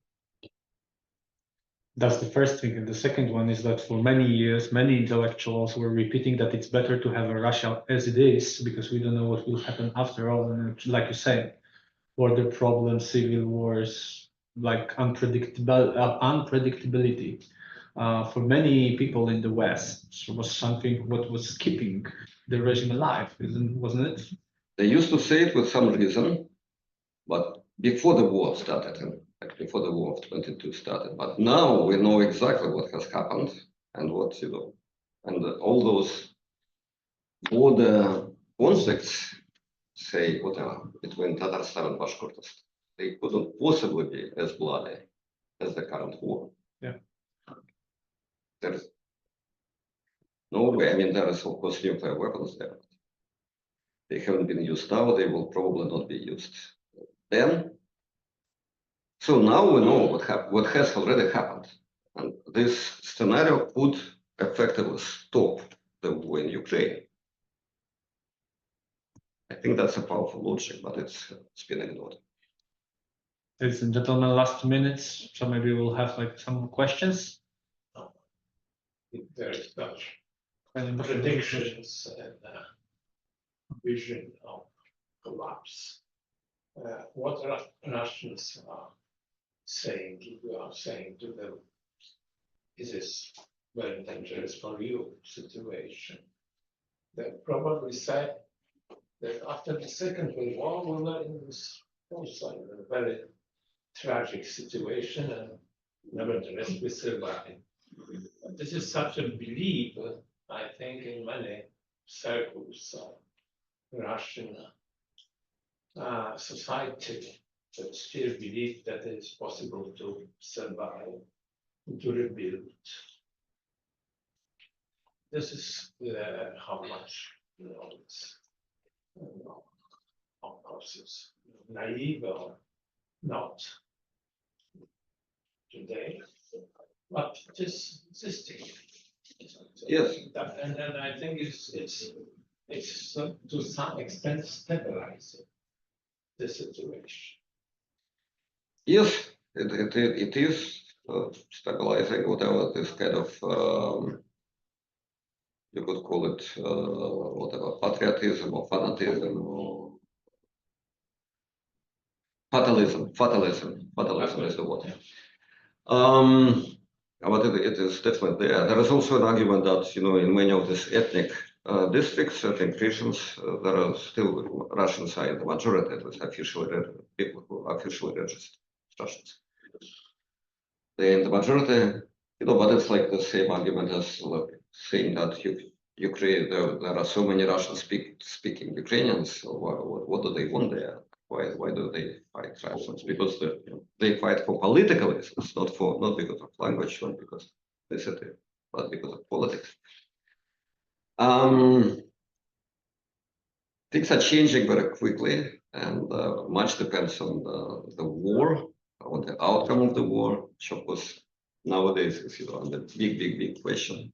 Speaker 1: That's the first thing. And the second one is that for many years, many intellectuals were repeating that it's better to have a Russia as it is because we don't know what will happen after all. And like you said, border problems, civil wars, like unpredictability. For many people in the West, was something what was keeping the regime alive, wasn't it?
Speaker 2: They used to say it with some reason, but before the war started, like before the war of 22 started. But now we know exactly what has happened and what, and all those border conflicts, say whatever, between Tatarstan and Bashkortostan, they couldn't possibly be as bloody as the current war.
Speaker 1: Yeah.
Speaker 2: There's no way. I mean, there is of course nuclear weapons there. They haven't been used now. They will probably not be used then. So now we know what has already happened, and this scenario could effectively stop the war in Ukraine. I think that's a powerful logic, but it's been ignored.
Speaker 1: Ladies and gentlemen, last 2 minutes, so maybe we'll have like some questions.
Speaker 6: If there is such predictions and vision of collapse, what Russians are saying, you are saying to them, is this very dangerous for you situation? They probably say that after the Second World War, we were in this also a very tragic situation, and nevertheless we survived. But this is such a belief, I think, in many circles of Russian society that still believe that it is possible to survive, to rebuild. This is how much, it's, of course, it's naive or not today, but it is existing.
Speaker 2: Yes.
Speaker 6: And I think it's to some extent stabilizing the situation.
Speaker 2: Yes, it is stabilizing whatever this kind of you could call it whatever patriotism or fanatism or fatalism is the word. But it is definitely there. There is also an argument that in many of these ethnic districts, ethnic regions, there are still Russians are in the majority, at least people who are officially registered Russians. They're in the majority, but it's like the same argument as saying that Ukraine, there are so many Russian speaking Ukrainians. So what do they want there? Why do they fight Russians? Because they fight for political reasons, not because of language, not because of ethnicity, but because of politics. Things are changing very quickly, and much depends on the war, on the outcome of the war, which of course nowadays is the big question.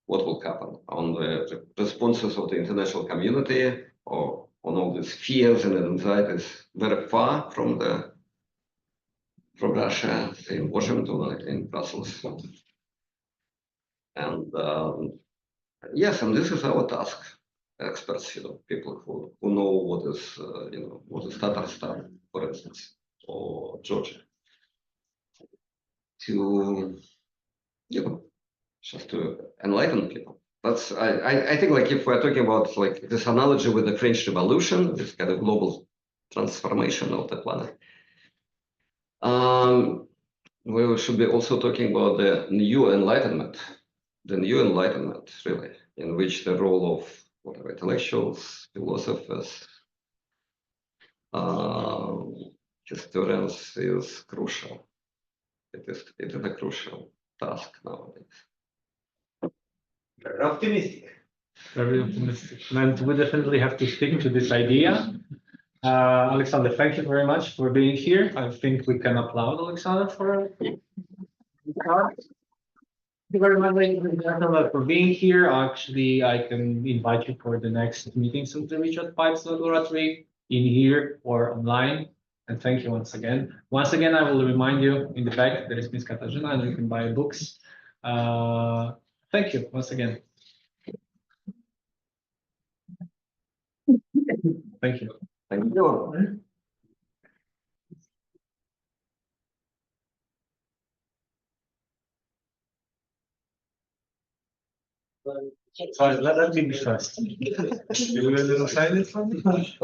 Speaker 2: What will happen on the responses of the international community, or on all these fears and anxieties very far from Russia, in Washington, in Brussels. And yes, and this is our task, experts, people who know what is Tatarstan, for instance, or Georgia, to just to enlighten people. That's I think, like, if we're talking about like this analogy with the French Revolution, this kind of global transformation of the planet, we should be also talking about the new enlightenment, really, in which the role of whatever intellectuals, philosophers, historians is crucial. It is a crucial task nowadays.
Speaker 3: Very optimistic.
Speaker 1: Very optimistic. And we definitely have to stick to this idea. Alexander, thank you very much for being here. I think we can applaud Alexander for Thank you very much, ladies and gentlemen, for being here. Actually, I can invite you for the next meetings of the Richard Pipes Laboratory in here or online. And thank you once again. Once again, I will remind you in the back there is Miss Katarzyna and you can buy books. Thank you once again. Thank you.
Speaker 2: Thank you.
Speaker 1: Sorry, let me be first. You will sign it for me?